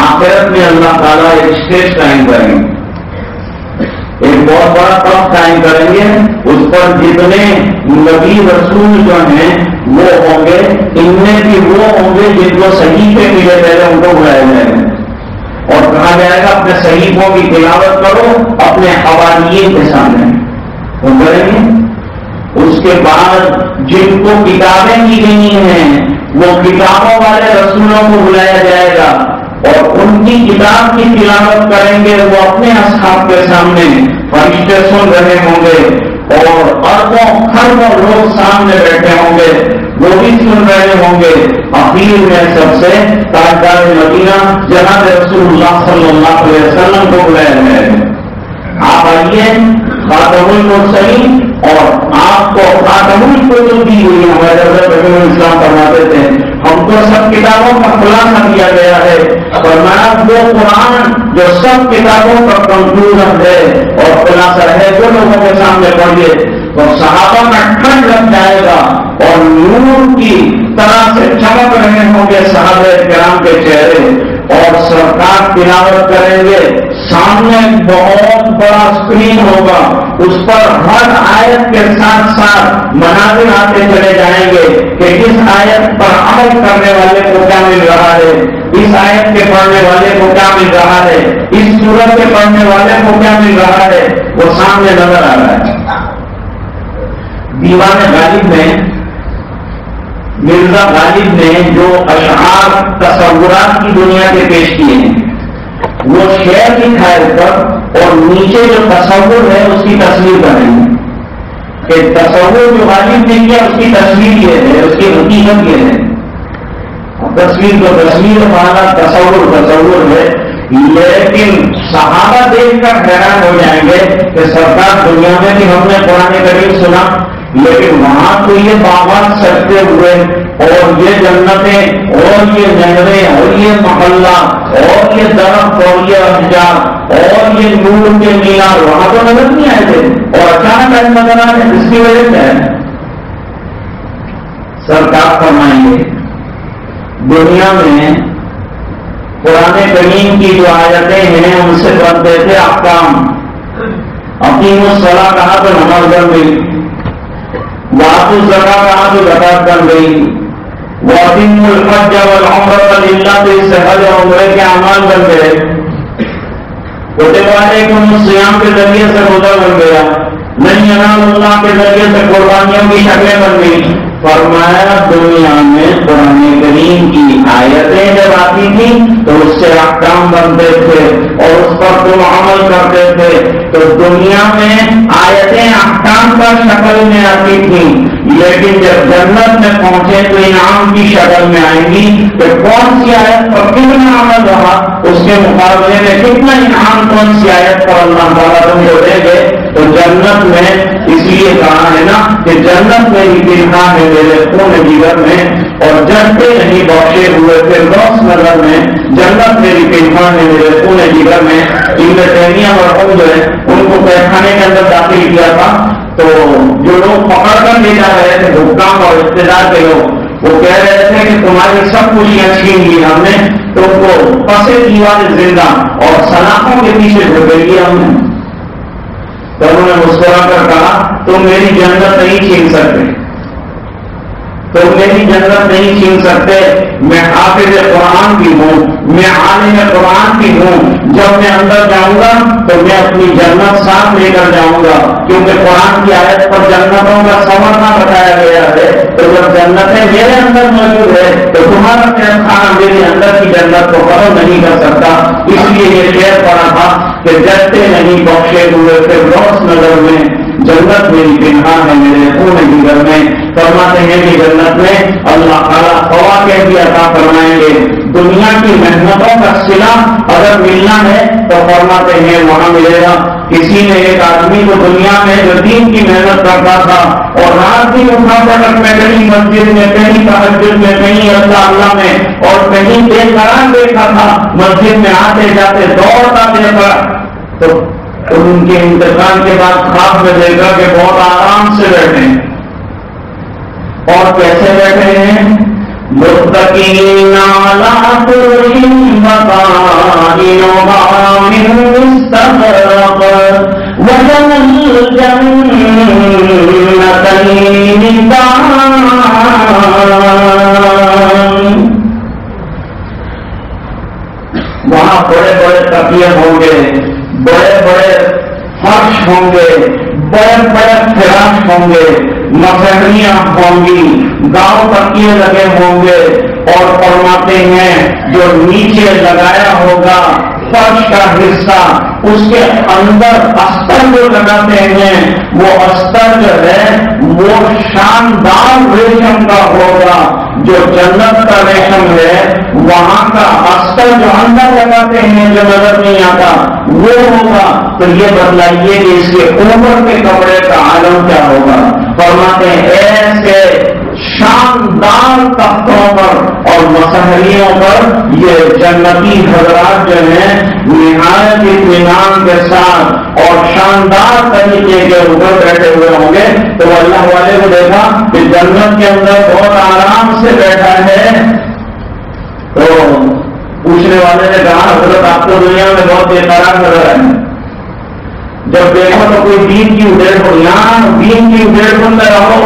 S1: آخرت میں اللہ تعالیٰ ایک اسٹیج قائم کریں گے، ایک بہت بڑا طرف قائم کریں گے، اس پر جتنے نبی رسول جو ہیں وہ ہوں گے، ان میں بھی وہ ہوں گے جن کو صحیفے ملے پہلے ان کو بلایا جائے گا اور کہا جائے گا اپنے صحیفوں کی تلاوت کرو اپنے حوالیین کے سامنے، وہ کریں گے۔ اس کے بعد جن کو کتابیں دی گئی ہیں وہ کتابوں والے رسولوں کو بلایا جائے گا اور ان کی کتاب کی تلاوت کریں گے، وہ اپنے اصحاب کے سامنے، فرشتے سن رہے ہوں گے اور اربوں خربوں لوگ سامنے بیٹھے ہوں گے، وہ بھی سن رہے ہوں گے۔ اخیر میں سب سے تاجدار مدینہ جناب رسول اللہ صلی اللہ علیہ وسلم کو بلایا جائے گا، آپ آئیے خاتم المرسلین، اور آپ کو خاتم الکتب دی ہوئی ہمارے حضرت رحیم الاسلام فرماتے تھے ہم کو سب کتابوں کا خلاصہ دیا گیا ہے، فرمایا وہ قرآن جو سب کتابوں کا کنکلوژن ہے اور خلاصہ ہے وہ لوگوں کے سامنے پڑھیے تو صحابہ کا ٹھنڈ لگ جائے گا اور نور کی طرح سے چمک رہے ہوں گے صحابہ کرام کے چہرے، اور سرکار تلاوت کریں گے، سامنے بہت بڑا اسکرین ہوگا، اس پر ہر آیت کے ساتھ ساتھ مناظر آتے چلے جائیں گے کہ اس آیت پر عمل کرنے والے کو کیا مل رہا ہے، اس آیت کے پڑھنے والے کو کیا مل رہا ہے، اس سورت کے پڑھنے والے کو کیا مل رہا ہے، وہ سامنے نظر آ رہا ہے۔ دیوان غالب میں مرزا غالب نے جو اشعار تصورات کی دنیا کے پیش کیے ہیں وہ شعر لکھا ہے اوپر اور نیچے جو تصور ہے اس کی تصویر بنائی ہے کہ تصور جو غالب نے کیا اس کی تصویر یہ ہے، اس کی حقیقت یہ ہے۔ تصویر تو تصویر والا تصور ہے، لیکن صحابہ دیکھ کر حیران ہو جائیں گے کہ سرکار دنیا میں بھی ہم نے قرآن کریم سنا لیکن وہاں تو یہ باغات سجتے ہوئے اور یہ جنتیں اور یہ نہریں اور یہ محلہ اور یہ درخت اور یہ اشجار اور یہ نور کے مینار وہاں تو نظر نہیں آئے تھے اور اچانک آج نظر آ رہے، اس کی وجہ سے ہے سرکار فرمائیں گے دنیا میں قرآن کریم کی جو آیتیں ہیں ان سے بنتے تھے احکام، اقیم الصلاۃ کہا تو نماز بن گئی، وآتوا الزکاۃ کہا تو زکات بن گئی، وَأَتِمُّوا الْحَجَّ وَالْعُمْرَةَ لِلَّهِ تو اس سے حج اور عمرے کے اعمال بن گئے، کتب علیکم الصیام کے ذریعے سے روزہ بن گیا، لن ینال اللہ کے ذریعے سے قربانیوں کی شکلیں بن گئی۔ فرمایا دنیا میں قرآن کریم کی آیتیں جب آتی تھیں تو اس سے احکام بنتے تھے اور اس پر تم عمل کرتے تھے، تو دنیا میں آیتیں احکام کا شکل میں آتی تھیں، لیکن جب جنت میں پہنچے تو انعام کی شکل میں آئیں گی کہ کون سی آیت پر کتنا عمل رہا اس کے مقابلے میں کتنا انعام کون سی آیت پر اللہ تعالیٰ تم کو دے گے۔ تو جنت میں اس لیے کہا ہے نا کہ جنت میں ہی دلہا ہے میرے خون جگر میں، اور جنتے نہیں بخشے ہوئے فردوس نظر میں، جنت میری پیخان ہے میرے خون جگر میں۔ ابن تیمیہ مرحوم جو ہے ان کو پیخانے کے اندر داخل کیا تھا تو جو لوگ پکڑ کر لے جا رہے تھے حکام اور اقتدار کے لوگ وہ کہہ رہے تھے کہ تمہاری سب خوشیاں چھین لی ہم نے، تم کو پسے دیوار زندہ اور سلاخوں کے پیچھے ڈھکیل دیا ہم نے۔ تو انہوں نے مسکرا کر کہا تم میری جنت نہیں چھین سکتے، تم میری جنت نہیں چھین سکتے، میں حافظ قرآن بھی ہوں، میں عالم قرآن بھی ہوں، جب میں اندر جاؤں گا تو میں اپنی جنت ساتھ لے کر جاؤں گا، کیونکہ قرآن کی آیت پر جنتوں کا سنورنا بتایا گیا ہے۔ تو جب جنتیں میرے اندر موجود ہے تو تمہارا خانہ میرے اندر کی جنت کو ختم نہیں کر سکتا۔ اس لیے یہ شعر پڑھا تھا کہ جگتے نہیں بخشے ہوئے فردوس نظر میں، جنت میری پنہان ہے میرے خون جگر میں۔ فرماتے ہیں کہ جنت میں اللہ تعالیٰ فواکہ بھی عطا فرمائیں گے، دنیا کی محنتوں کا صلہ اگر ملنا ہے تو فرماتے ہیں وہاں ملے گا، کسی نے ایک آدمی کو دنیا میں جو دین کی محنت کرتا تھا اور رات دن اٹھا پٹک میں کہیں مسجد میں کہیں تہجد میں کہیں اللہ میں اور کہیں بے قرار دیکھا تھا، مسجد میں آتے جاتے دوڑتا دیکھا تو ان کے انتقال کے بعد خواب میں دیکھا کہ بہت آرام سے بیٹھے ہیں. اور کیسے بیٹھے ہیں؟ متقین علی طرق مطائنها من استبرق وجنى الجنتين دان. وہاں بڑے بڑے تکیے ہوں گے، بڑے بڑے فرش ہوں گے، بڑے بڑے فراش ہوں گے، مصحریاں ہوں گی، گاؤں تکیے لگے ہوں گے. اور فرماتے ہیں جو نیچے لگایا ہوگا فرش کا حصہ اس کے اندر استر جو لگاتے ہیں وہ استر جو ہے وہ شاندار ریشم کا ہوگا. جو جنت کا ریشم ہے وہاں کا استر جو اندر لگاتے ہیں جو نظر نہیں آتا وہ ہوگا. تو یہ بتلائیے کہ اس کے اوپر کے کپڑے کا عالم کیا ہوگا. فرماتے ہیں ایسے شاندار تختوں پر اور مصحریوں پر یہ جنتی حضرات جو ہیں نہایت اطمینان کے ساتھ اور شاندار طریقے کے اوپر بیٹھے ہوئے ہوں گے. تو اللہ والے کو دیکھا کہ جنت کے اندر بہت آرام سے بیٹھا ہے. تو پوچھنے والے نے کہا حضرت آپ کو دنیا میں بہت بے قرار نظر آئے، جب دیکھو تو کوئی دین کی ادھیڑ ہو، یہاں دین کی ادھیڑ بنتے رہو،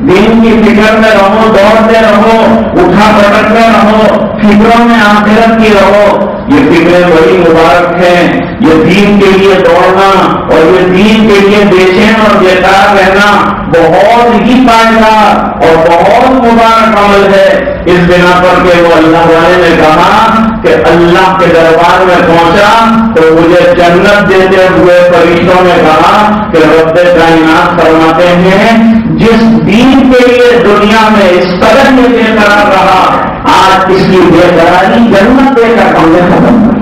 S1: دین کی فکر میں رہو، دوڑتے رہو، اٹھا پٹکتے رہو، فکروں میں آخرت کی رہو. یہ فکریں بڑی مبارک ہیں. یہ دین کے لیے دوڑنا اور یہ دین کے لیے بے چین اور بیکار رہنا بہت ہی پائیدار اور بہت مبارک عمل ہے. اس بنا پر کہ وہ اللہ والے نے کہا کہ اللہ کے دربار میں پہنچا تو مجھے جنت دیتے ہوئے فرشتوں نے کہا کہ رب کائنات فرماتے ہیں جس دین کے لیے دنیا میں اس قدر میں بے قرار رہا آج اس کی بے قراری جنت دے کر ہم نے ختم کر.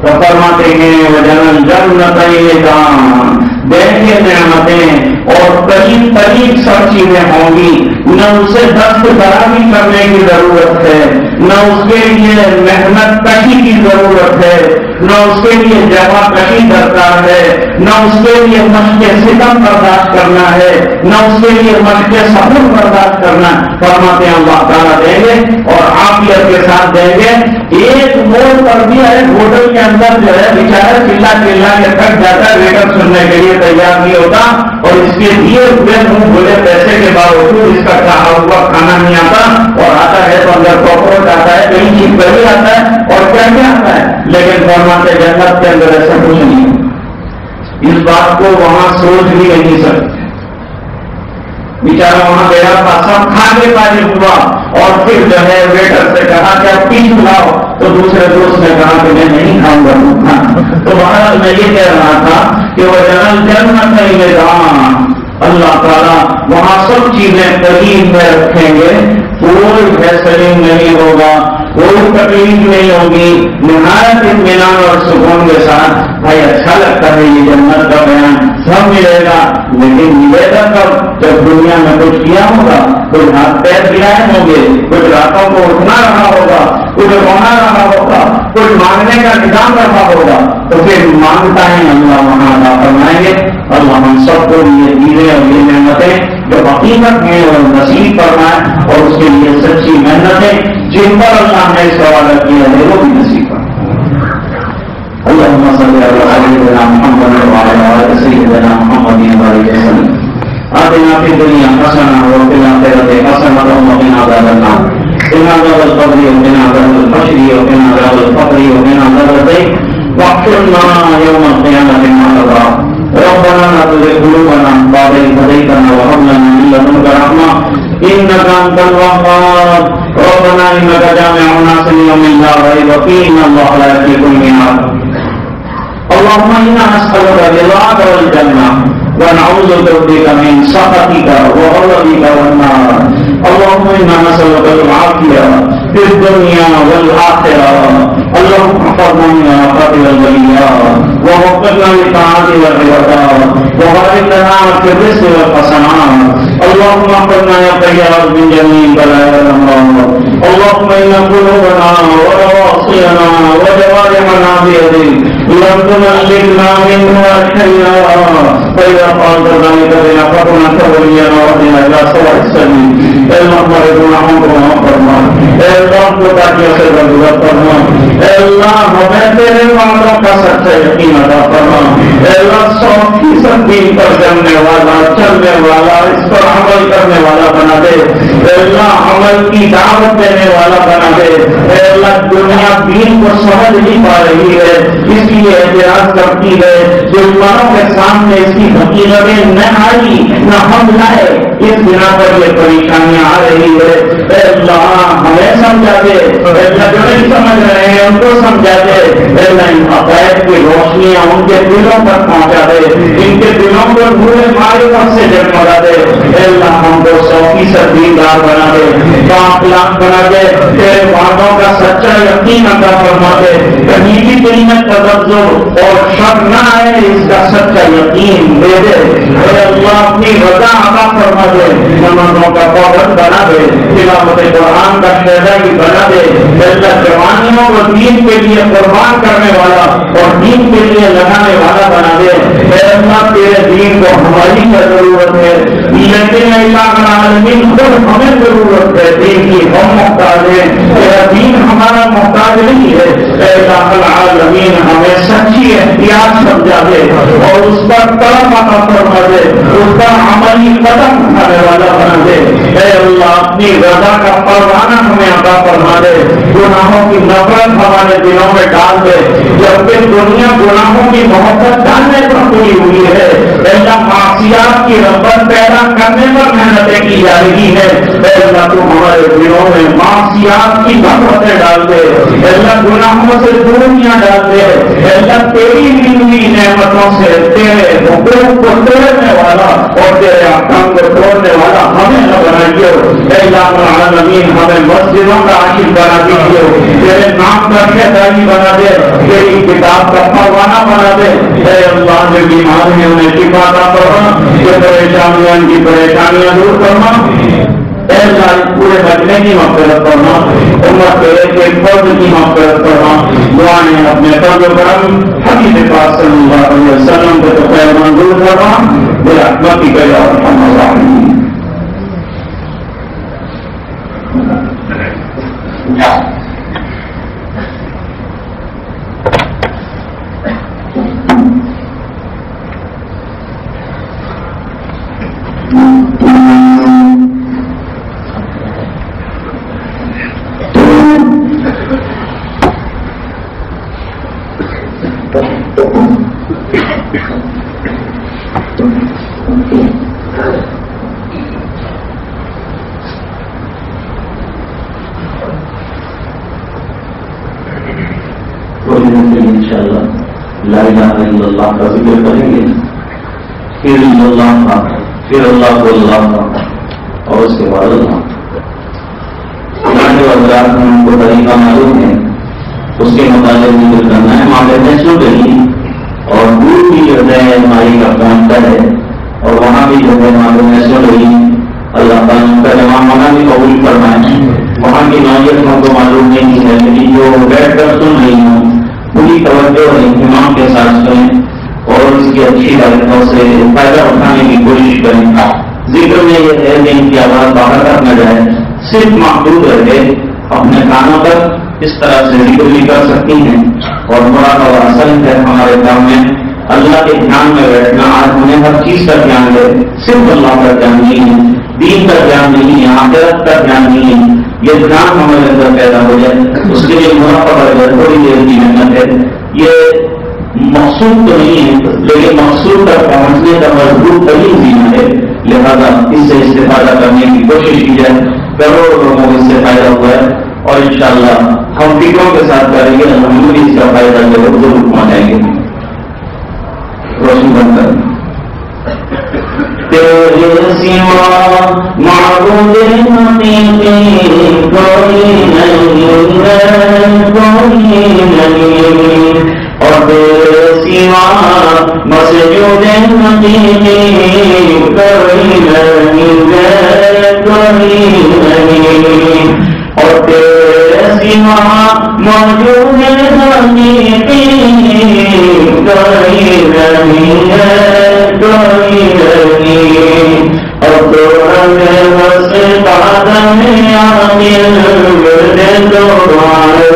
S1: تو فرماتے ہیں وجنل جنتین دان، دیکھیں نعمتیں اور قریب قریب سب چیزیں ہوں گی. نہ اسے دستکاری کرنے کی ضرورت ہے، نہ اس کے لیے محنت کشی کی ضرورت ہے، نہ اس کے لیے جمع کشی درکار ہے، نہ اس کے لیے مشق ستم برداشت کرنا ہے، نہ اس کے لیے مشق صبر برداشت کرنا. فرماتے ہیں اللہ تعالیٰ دیں گے اور عافیت کے ساتھ دیں گے. ایک موڑ پر بھی ہے ہوٹل کے اندر جو ہے بیچارہ چلا کے تھک جاتا ہے، ویٹر سننے کے لیے تیار نہیں ہوتا اور اس کے دیے ہوئے منہ بھولے پیسے کے باوجود اس کا چاہا ہوا کھانا نہیں آتا اور آتا ہے تو اندر کاکروچ آتا ہے، کہیں چیز کبھی آتا ہے اور کیا کیا آتا ہے. لیکن فرماتے جنت کے اندر ایسا کچھ نہیں. اس بات کو وہاں سوچ بھی نہیں سکتے. بیچارہ وہاں گیا تھا، سب کھا کے فارغ ہوا اور پھر جو ہے ویٹر سے کہا کہ آپ پیس لاؤ تو دوسرے دوست نے کہا کہ میں نہیں کھاؤں گا. تو بہرحال میں یہ کہہ رہا تھا کہ وہ جنت دان اللہ تعالیٰ وہاں سب چیزیں قریب میں رکھیں گے، کوئی فیصلنگ نہیں ہوگا، کوئی تکلیف نہیں ہوگی، نہایت اطمینان اور سکون کے ساتھ. بھائی اچھا لگتا ہے یہ جنت کا بیان، سب ملے گا، لیکن ملے گا کب؟ جب دنیا میں کچھ کیا ہوگا، کچھ ہاتھ پیر گرائے ہوں گے، کچھ راتوں کو اٹھنا رہا ہوگا، کچھ رونا رہا ہوگا، کچھ مانگنے کا نظام رہا ہوگا، تو پھر مانگتا ہے اللہ وہاں عطا فرمائیں گے. اللہ ہم سب کو یہ چیزیں اور یہ نعمتیں جو حقیقت میں اور نصیب فرمائے اور اس کے لیے سچی محنتیں جن پر اللہ نے سوال کیا ہے وہ بھی نصیب فرمائے. اللهم صل على سيدنا محمد وعلى آل سيدنا محمد وبارك وسلم. آتنا في الدنيا حسنة وفي الآخرة حسنة وقنا عذاب النار. قنا عذاب القبر وقنا عذاب الحشر وقنا عذاب الفقر وقنا عذاب الضيق واحشرنا يوم القيامة مع الأبرار. ربنا لا تزغ قلوبنا بعد إذ هديتنا وهب لنا من لدنك رحمة إنك أنت الوهاب. ربنا إنك جامع الناس ليوم لا ريب فيه إن الله لا يخلف الميعاد. اللهم إنا نسألك رضاك والجنة ونعوذ بك من سخطك وغضبك والنار. اللهم إنا نسألك العافية في الدنيا والآخرة. اللهم احفظنا من آفات البليات ووفقنا للطاعات والعبادات وبارك لنا في الرزق والحسنات. اللهم احفظنا يا فياض من جميع بلاء الأمراض. اللهم إن قلوبنا ورواصينا وجوارحنا بيدك لم تملكنا منها شيئا، فإذا فعلت ذلك بنا فكن تولينا واهدنا إلى سواء السبيل. اے ہمارے گناہوں کو معاف فرما، اے اللہ کو تاکہ سے درگزر فرما، اے اللہ ہمیں تیرے وعدوں کا سچا یقین عطا فرما، اے اللہ 100% دین پر چلنے والا، چلنے والا، اس پر عمل کرنے والا بنا دے، اے اللہ عمل کی دعوت دینے والا بنا دے، اے اللہ دنیا دین کو سمجھ نہیں پا رہی ہے، اس لیے اعتراض کرتی ہے، دشمنوں کے سامنے اس کی حقیقتیں نہ آئی نہ ہم لائے، اس بنا پر یہ پریشانیاں آ رہی ہے. اے اللہ ہمیں سمجھا دے، اے اللہ جو نہیں سمجھ رہے ہیں ان کو سمجھا دے، اے اللہ ان عقائد کی روشنیاں ان کے دلوں پر پہنچا دے، ان کے دلوں کو نور معرفت سے جگمگا دے. اے اللہ ہم کو 100% دیندار بنا دے، بااخلاق بنا دے، تیرے وعدوں کا سچا یقین عطا فرما دے، کہیں بھی دل میں تذبذب اور شک نہ آئے، اس کا سچا یقین دے دے. اے اللہ اپنی رضا عطا فرما دے، نمازوں کا پابند بنا دے، تلاوت قرآن کا شہزادی بنا دے. اے اللہ جوانیوں کو دین کے لیے قربان کرنے والا اور دین کے لیے لگانے والا بنا دے. اے اللہ تیرے دین کو ہماری کیا ضرورت ہے، لیکن اللہ العالمین خود ہمیں ضرورت ہے، دین کی ہم محتاج ہیں، تیرا دین ہمارا محتاج نہیں ہے. اے اللہ العالمین ہمیں سچی احتیاط سمجھا دے اور اس پر طلب عطا فرما دے، اس پر عملی قدم اٹھانے والا بنا دے. اے اللہ اپنی رضا کا پروانہ ہمیں عطا فرما دے، گناہوں کی نفرت ہمارے دلوں میں ڈال دے، جبکہ دنیا گناہوں کی محبت ڈالنے پر پوری ہوئی ہے. اے اللہ معصیات کی رغبت پیدا کرنے پر محنتیں کی جا رہی ہے. اے اللہ تو ہمارے دلوں میں معصیات کی نفرتیں ڈال دے، اے اللہ گناہوں سے دوریاں ڈال دے. اے اللہ تیری دی ہوئی نعمتوں سے تیرے حقوق کو توڑنے والا اور تیرے احکام کو توڑنے والا ہمیں نہ بنائیے. اے اللہ العالمین ہمیں مسجدوں کا عاشق بنا دیجیے، تیرے نام کا شہزادی بنا دے، تیری کتاب کا پروانہ بنا دے. اے اللہ جو بیمار ہیں انہیں شفا عطا فرما، جو پریشانیاں ان کی پریشانیاں دور فرما. اے اللہ پورے مجمع کی مغفرت فرما، امت کے ایک ایک فرد کی مغفرت فرما. دعائیں اپنے فضل و کرم حبیب پاک صلی اللہ علیہ وسلم کو تو خیر منظور فرما برحمتک یا ارحم الراحمین. لا الہ الا اللہ کا ذکر کریں گے، پھر اللہ کا، پھر اللہ کو اللہ کا اور اس کے بعد اللہ. جو حضرات میں ان کو طریقہ معلوم ہے اس کے مطابق ذکر کرنا ہے. وہاں کہتے ہیں سن رہی اور دور بھی جو ہے ہماری کا پہنچتا ہے اور وہاں بھی جو ہے معلوم ہے سن رہی. اللہ تعالیٰ ان کا جمع ہونا بھی قبول فرمائے. وہاں کی نوعیت ہم کو معلوم نہیں ہے، لیکن جو بیٹھ کر سن رہی ہوں پوری توجہ اور اہتمام کے ساتھ سنیں اور اس کی اچھی حرکتوں سے فائدہ اٹھانے کی کوشش کریں. ذکر میں یہ ہے کہ ان کی آواز باہر تک نہ جائے، صرف محدود رہے اپنے کانوں تک، اس طرح سے ذکر بھی کر سکتی ہیں. اور مراد اور اصل ہے ہمارے کام میں اللہ کے دھیان میں بیٹھنا. آج ہمیں ہر چیز کا دھیان ہے، صرف اللہ کا دھیان نہیں ہے، دین کا دھیان نہیں ہے، آخرت کا دھیان نہیں ہے. یہ دھیان ہمارے اندر پیدا ہو جائے، اس کے لیے مرافعہ ہے، تھوڑی دیر کی محنت ہے. یہ مقصود تو نہیں ہے لیکن مقصود تک پہنچنے کا مضبوط ترین ذریعہ ہے. لہذا اس سے استفادہ کرنے کی کوشش کی جائے. کروڑوں لوگوں کو اس سے فائدہ ہوا ہے اور انشاءاللہ ہم فکروں کے ساتھ کریں گے، ہم بھی اس کا فائدہ ضرور پہنچائیں گے. روشن بند کر تیرے سوا معبود حقیقی کوئی نہیں حقیقی کوئی نہیں ہے، کوئی نہیں، اور تیرے سوا موجود حقیقی کوئی نہیں ہے، کوئی نہیں، اور تو ہمیں بس قدم عامل ورد دوبارے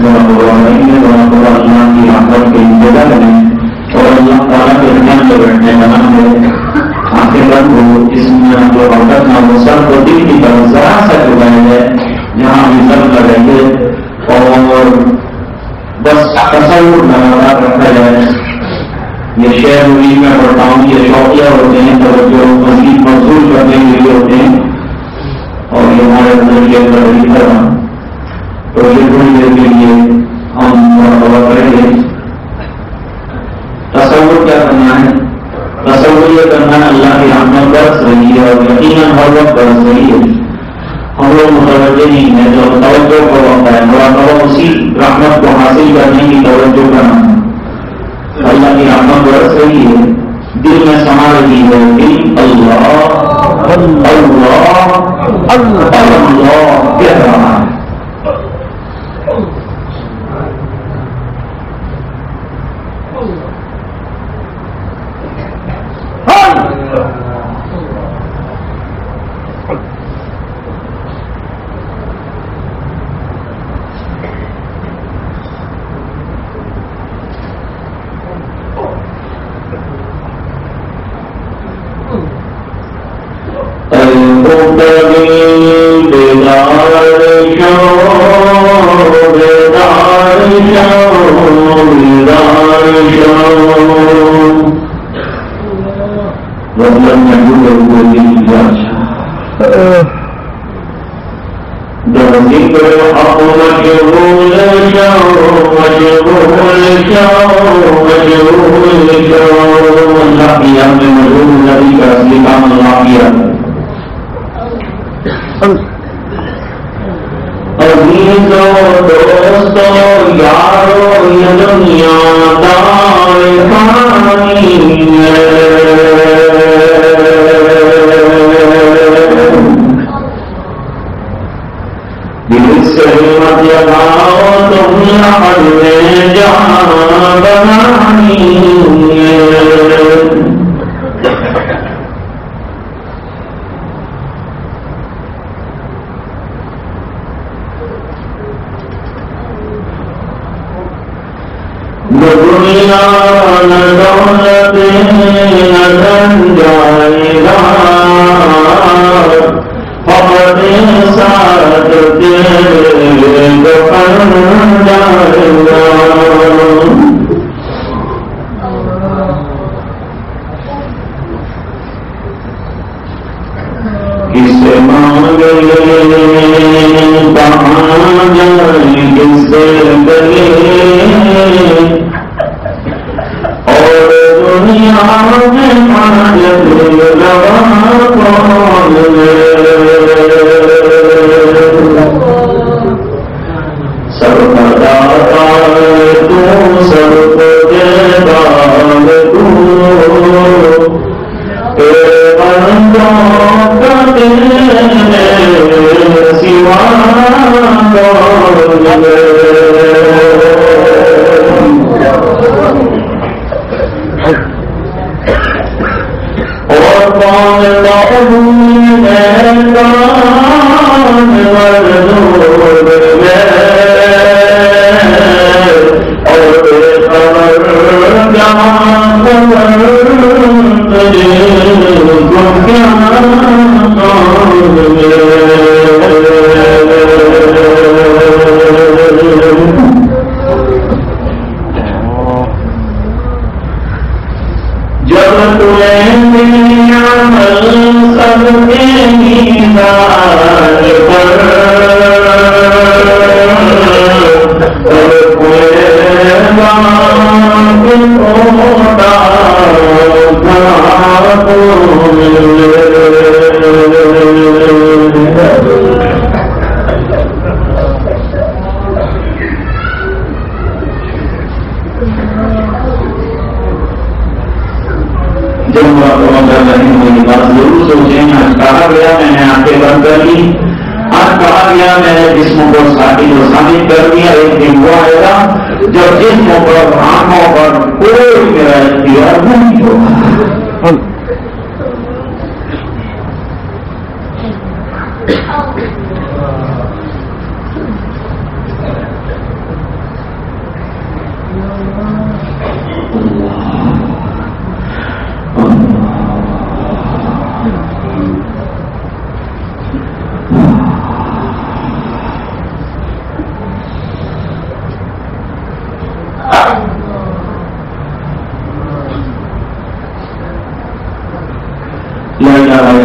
S1: اللہ کی رحمت کے جگہ بنے اور اللہ تعالیٰ کے دھیان سے بیٹھنے بنا دے. آنکھیں بند ہو، اس میں جو عورت نہ وہ سر کو دل کی طرف ذرا سا چکائے جائے جہاں بھی سر لگیں گے اور بس تصور نہ رکھا جائے. یہ شہر ہوئی میں پڑھتا ہوں، یہ شوقیہ ہوتے ہیں توجہ مزید مقصول کرنے کے لیے ہوتے ہیں اور یہ ہمارے اندر یہ ترغیب کرنا. تو یہ تھوڑی دیر کے لیے ہم مرتبہ کریں گے. تصور کیا کرنا ہے؟ تصور یہ کرنا ہے اللہ کی رحمت برس رہی ہے اور یقیناً ہر وقت برس رہی ہے. ہم لوگ متوجہ نہیں ہیں، جو توجہ کو ہوتا ہے مراقبہ اسی رحمت کو حاصل کرنے کی توجہ کرنا ہے. اللہ کی رحمت برس رہی ہے، دل میں سما رہی ہے، دل اللہ اللہ اللہ اللہ کہہ رہا ہے.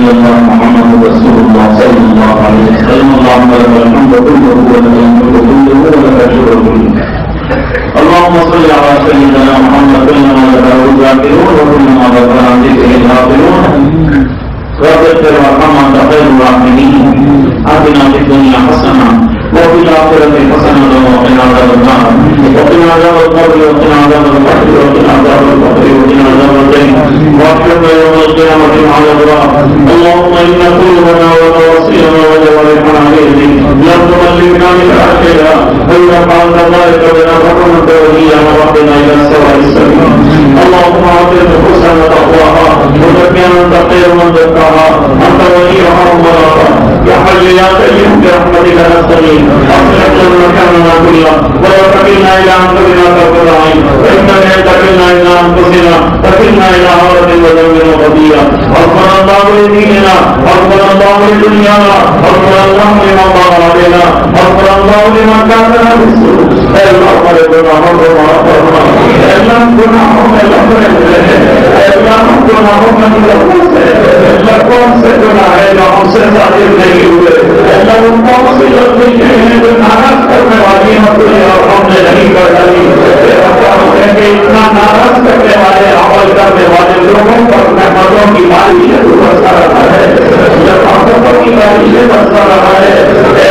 S1: الا اللہ محمد رسول اللہ صلی اللہ علیہ وسلم اللهم لك الحمد كله ولك الملك كله ولك الشكر كله اللهم صل على سيدنا محمد كلما ذكره الذاكرون وكلما ذكر عن ذكره الغافلون رب اغفر وارحم وانت خير الراحمين آتنا في الدنيا حسنة وفي الآخرة حسنة وقنا عذاب النار وقنا عذاب القبر وقنا عذاب القبر وقنا عذاب القبر وقنا عذاب الدين واحشرنا يوم القيامة مع الأبرار اللهم إن قلوبنا ونواصينا وجوارحنا بيدك لا تملكنا من أحدها فإذا فعلت ذلك بنا فكرمت وإيانا وقنا إلى السواء السبيل اللهم أعط نفوسنا تقواها وزكها أنت خير من زكاها أنت وليها ومولاها يا حي يا قيوم برحمتك نستغيث أصلح لنا مكاننا كله ولا تكلنا إلى أنفسنا طرفة عين فإننا إن تكلنا إلى أنفسنا تكلنا إلى عورة وذنب وخطيئة ربنا الله لديننا ربنا الله لدنيانا ربنا الله لما ضاع علينا ربنا الله لما كان لنا بالسوء الله خلقنا ربنا ربنا الله گناہوں میں لفظ اللہ گناہوں میں لفظ اللہ کون سے گناہ ہے جو ہم سے ظاہر نہیں ہوئے اللہ ان کون سی لفظ ہیں جو ناراض کرنے والی ہیں اور ہم نے نہیں کر ڈالی کہ اتنا ناراض کرنے والے عمل کرنے والے لوگوں پر نعمتوں کی بارش برسا رہا ہے رحمتوں کی بارش برسا رہا ہے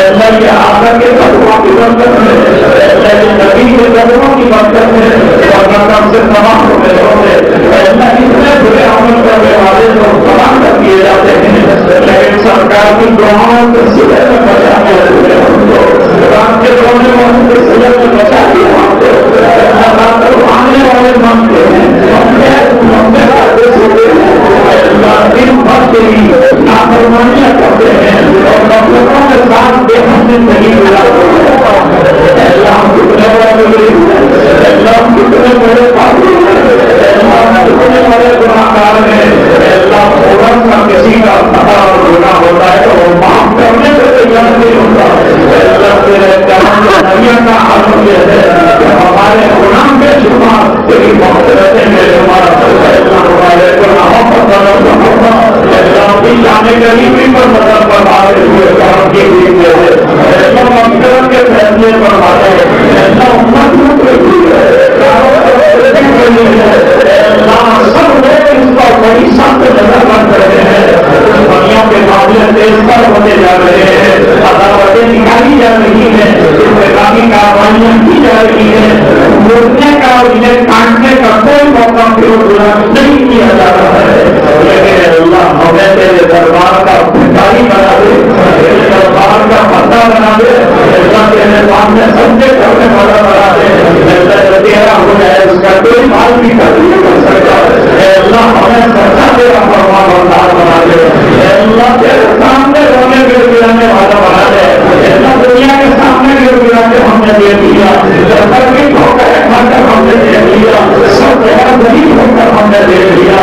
S1: اللہ یہ آخر کے قدموں کی برکت ہے اللہ یہ نبی کے قدموں کی برکت ہے اور کم سے تمام ہوتے اللہ اتنے برے عمل کرنے والے لوگ تمام کر دیے جاتے ہیں لیکن سرکار کی دعاؤں کے سلے میں بچا کے رات کے رونے والوں کے سلے میں بچا دیا آنے والے مانگتے ہیں دن بھر کے لیے نافرمانیاں کرتے ہیں اور مخلوقوں کے ساتھ بے ہم زندگی گزارتے ہیں اللہ کتنے بڑے اللہ کتنے بڑے پاپی اللہ کتنے بڑے گناہگار ہیں اللہ تھوڑا سا کسی کا خطا اور گناہ ہوتا ہے تو وہ معاف کرنے سے تیار نہیں ہوتا اللہ تیرے کرم نبیوں کا عالم یہ ہے کہ ہمارے گناہ کے شمار تیری مغفرتیں میں شمار اللہ ہمارے گناہوں پر طرف ہوگا اللہ بھی جانے غریبی پر مدد فرماتے ہوئے کرم کی ہوئی ہے اللہ مغفرت کے فیصلے فرماتے اللہ امت کے لیے اللہ سب لوگ اس پر بڑی سخت نظر بن رہے ہیں دنیا کے معاملے تیز پر ہوتے جا رہے ہیں عداوتیں نکالی جا رہی ہیں انتقامی کارروائیاں کی جا رہی ہیں مڑنے کا اور انہیں کاٹنے کا کوئی موقع نہیں کیا جا رہا ہے لیکن اللہ ہمیں تیرے دربار کا بھکاری بنا دے تیرے دربار کا پتہ بنا دے اللہ تیرے سامنے سمجھے کرنے والا بنا دے اللہ تیرا ہو جائے اس کا کوئی مال بھی کر نہیں کر سکتا اللہ ہمیں سچا تیرا فرمان بردار بنا دے اللہ تیرے سامنے رونے گر گرانے والا بنا دے اللہ دنیا کے سامنے گر گرا کے ہم نے دے دیا ترغیب ہو کر ہم نے دے دیا سب غریب ہو کر ہم نے دے دیا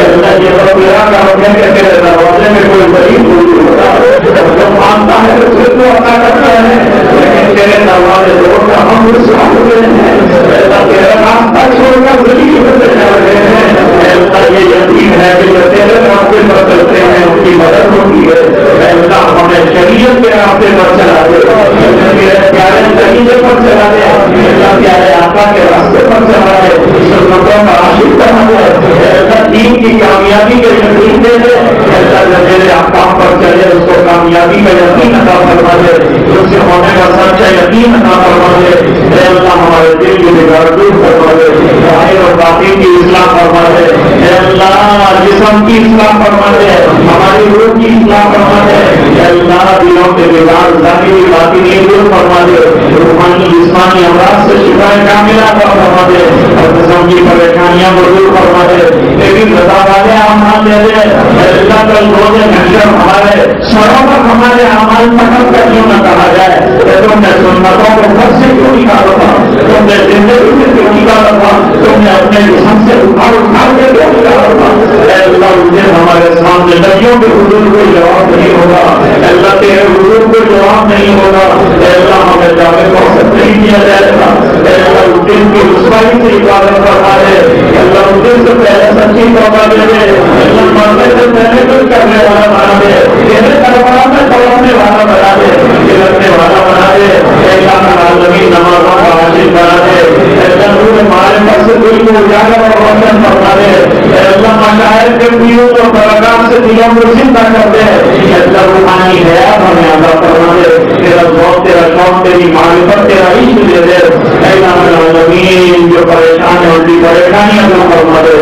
S1: اللہ یہ بڑا کا ہونے کے تیرے دروازے میں کوئی غریب نہیں ہوتا جو مانتا ہے تو پھر تو عطا کرتا ہے لیکن تیرے دروازے چھوڑ کر ہم رسوا ہوئے ہیں اللہ تیرا راستہ چھوڑ کر غریب ہوتے جا رہے ہیں اللہ یہ یقین ہے کہ جو تیرے راستے پر چلتے ہیں ان کی مدد ہوتی ہے اللہ ہمیں شریعت کے راستے پر چلا دے میرے پیارے طریقے پر چلا دے اللہ پیارے آقا کے راستے پر چلا دے سنتوں کا عاشق بنا دے اللہ دین کی کامیابی کے یقین دے دے اللہ جو میرے احکام پر چلے اس کو کامیابی کا یقین عطا فرما دے اس سے ہونے کا سچا یقین عطا فرما دے اللہ ہمارے دل کی بگاڑ دور فرما دے ظاہر اور باطن کی اصلاح فرما دے اللہ جسم کی اصلاح فرما دے ہماری روح کی اصلاح فرما دے اللہ دلوں کے بگاڑ ظاہری باطنی دور فرما دے روحانی جسمانی امراض سے شفا کاملہ عطا فرما دے اور جسم کی پریشانیاں کو دور فرما دے لیکن رضا والے اعمال دے دے اللہ کل روز محشر ہمارے سروں پر ہمارے اعمال ختم کر کیوں نہ کہا جائے کہ تم نے سنتوں کو گھر سے کیوں نکالا تھا تم نے زندگی سے کیوں نکالا تھا تم نے اپنے جسم سے اٹھاڑ کے کیوں نکالا تھا اللہ مجھے ہمارے سامنے نبیوں کے حضور کو جواب نہیں ہوگا اللہ تیرے حضور کو جواب نہیں ہوگا اللہ ہمیں جاوے کو نہیں کیا جائے گا اللہ اس دن کی رسوائی سے عبادت فرما دے اللہ اس دن سے پہلے سچی توبہ دے دے اللہ مرنے سے پہلے کچھ کرنے والا خوبیوں اور برکات سے دلوں کو زندہ کر دے. اللہ روحانی حیات ہمیں عطا فرما دے. تیرا ذوق، تیرا شوق، تیری معرفت، تیرا عشق دے دے. اے الہ العالمین جو پریشان ہے ان کی پریشانیاں دور فرما دے.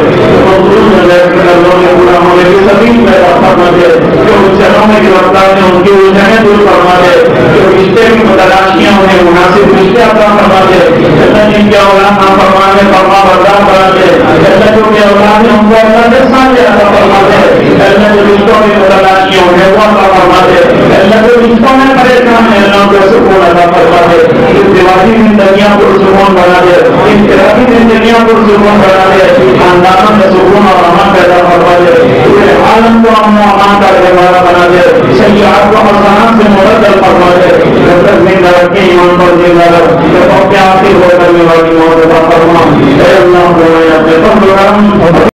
S1: مظلوم لوگوں میں پورا ہونے کی سبھی پیدا فرما دے. جو الجھنوں میں گرفتار ہیں ان کی الجھنیں دور فرما دے. جو رشتے کی متلاشیاں انہیں مناسب رشتے عطا فرما دے. اللہ جن کے اولاد نافرمان ہے فرما بردار بنا دے. اللہ جو کے اولاد ہے ان کو اللہ کے سامنے عطا فرما دے. اللہ جو رشتوں کی متلاشیاں انہیں وہ عطا فرما دے. اللہ جو رشتوں میں پریشان ہے اللہ کو سکون عطا فرما دے. ازدواجی زندگیاں پر سکون بنا دے. انفرادی زندگیاں پر سکون بنا دے. خاندانوں میں سکون اور امن پیدا فرما دے. پورے عالم کو امن و امان کا رہنے والا بنا دے. سیاحت کو حسنات سے مبدل فرما دے. جب تک زندہ رکھے ایمان پر زندہ رکھ. جب اپنے آخر ہو کرنے والی موت عطا فرما. اے اللہ اپنے فضل و کرم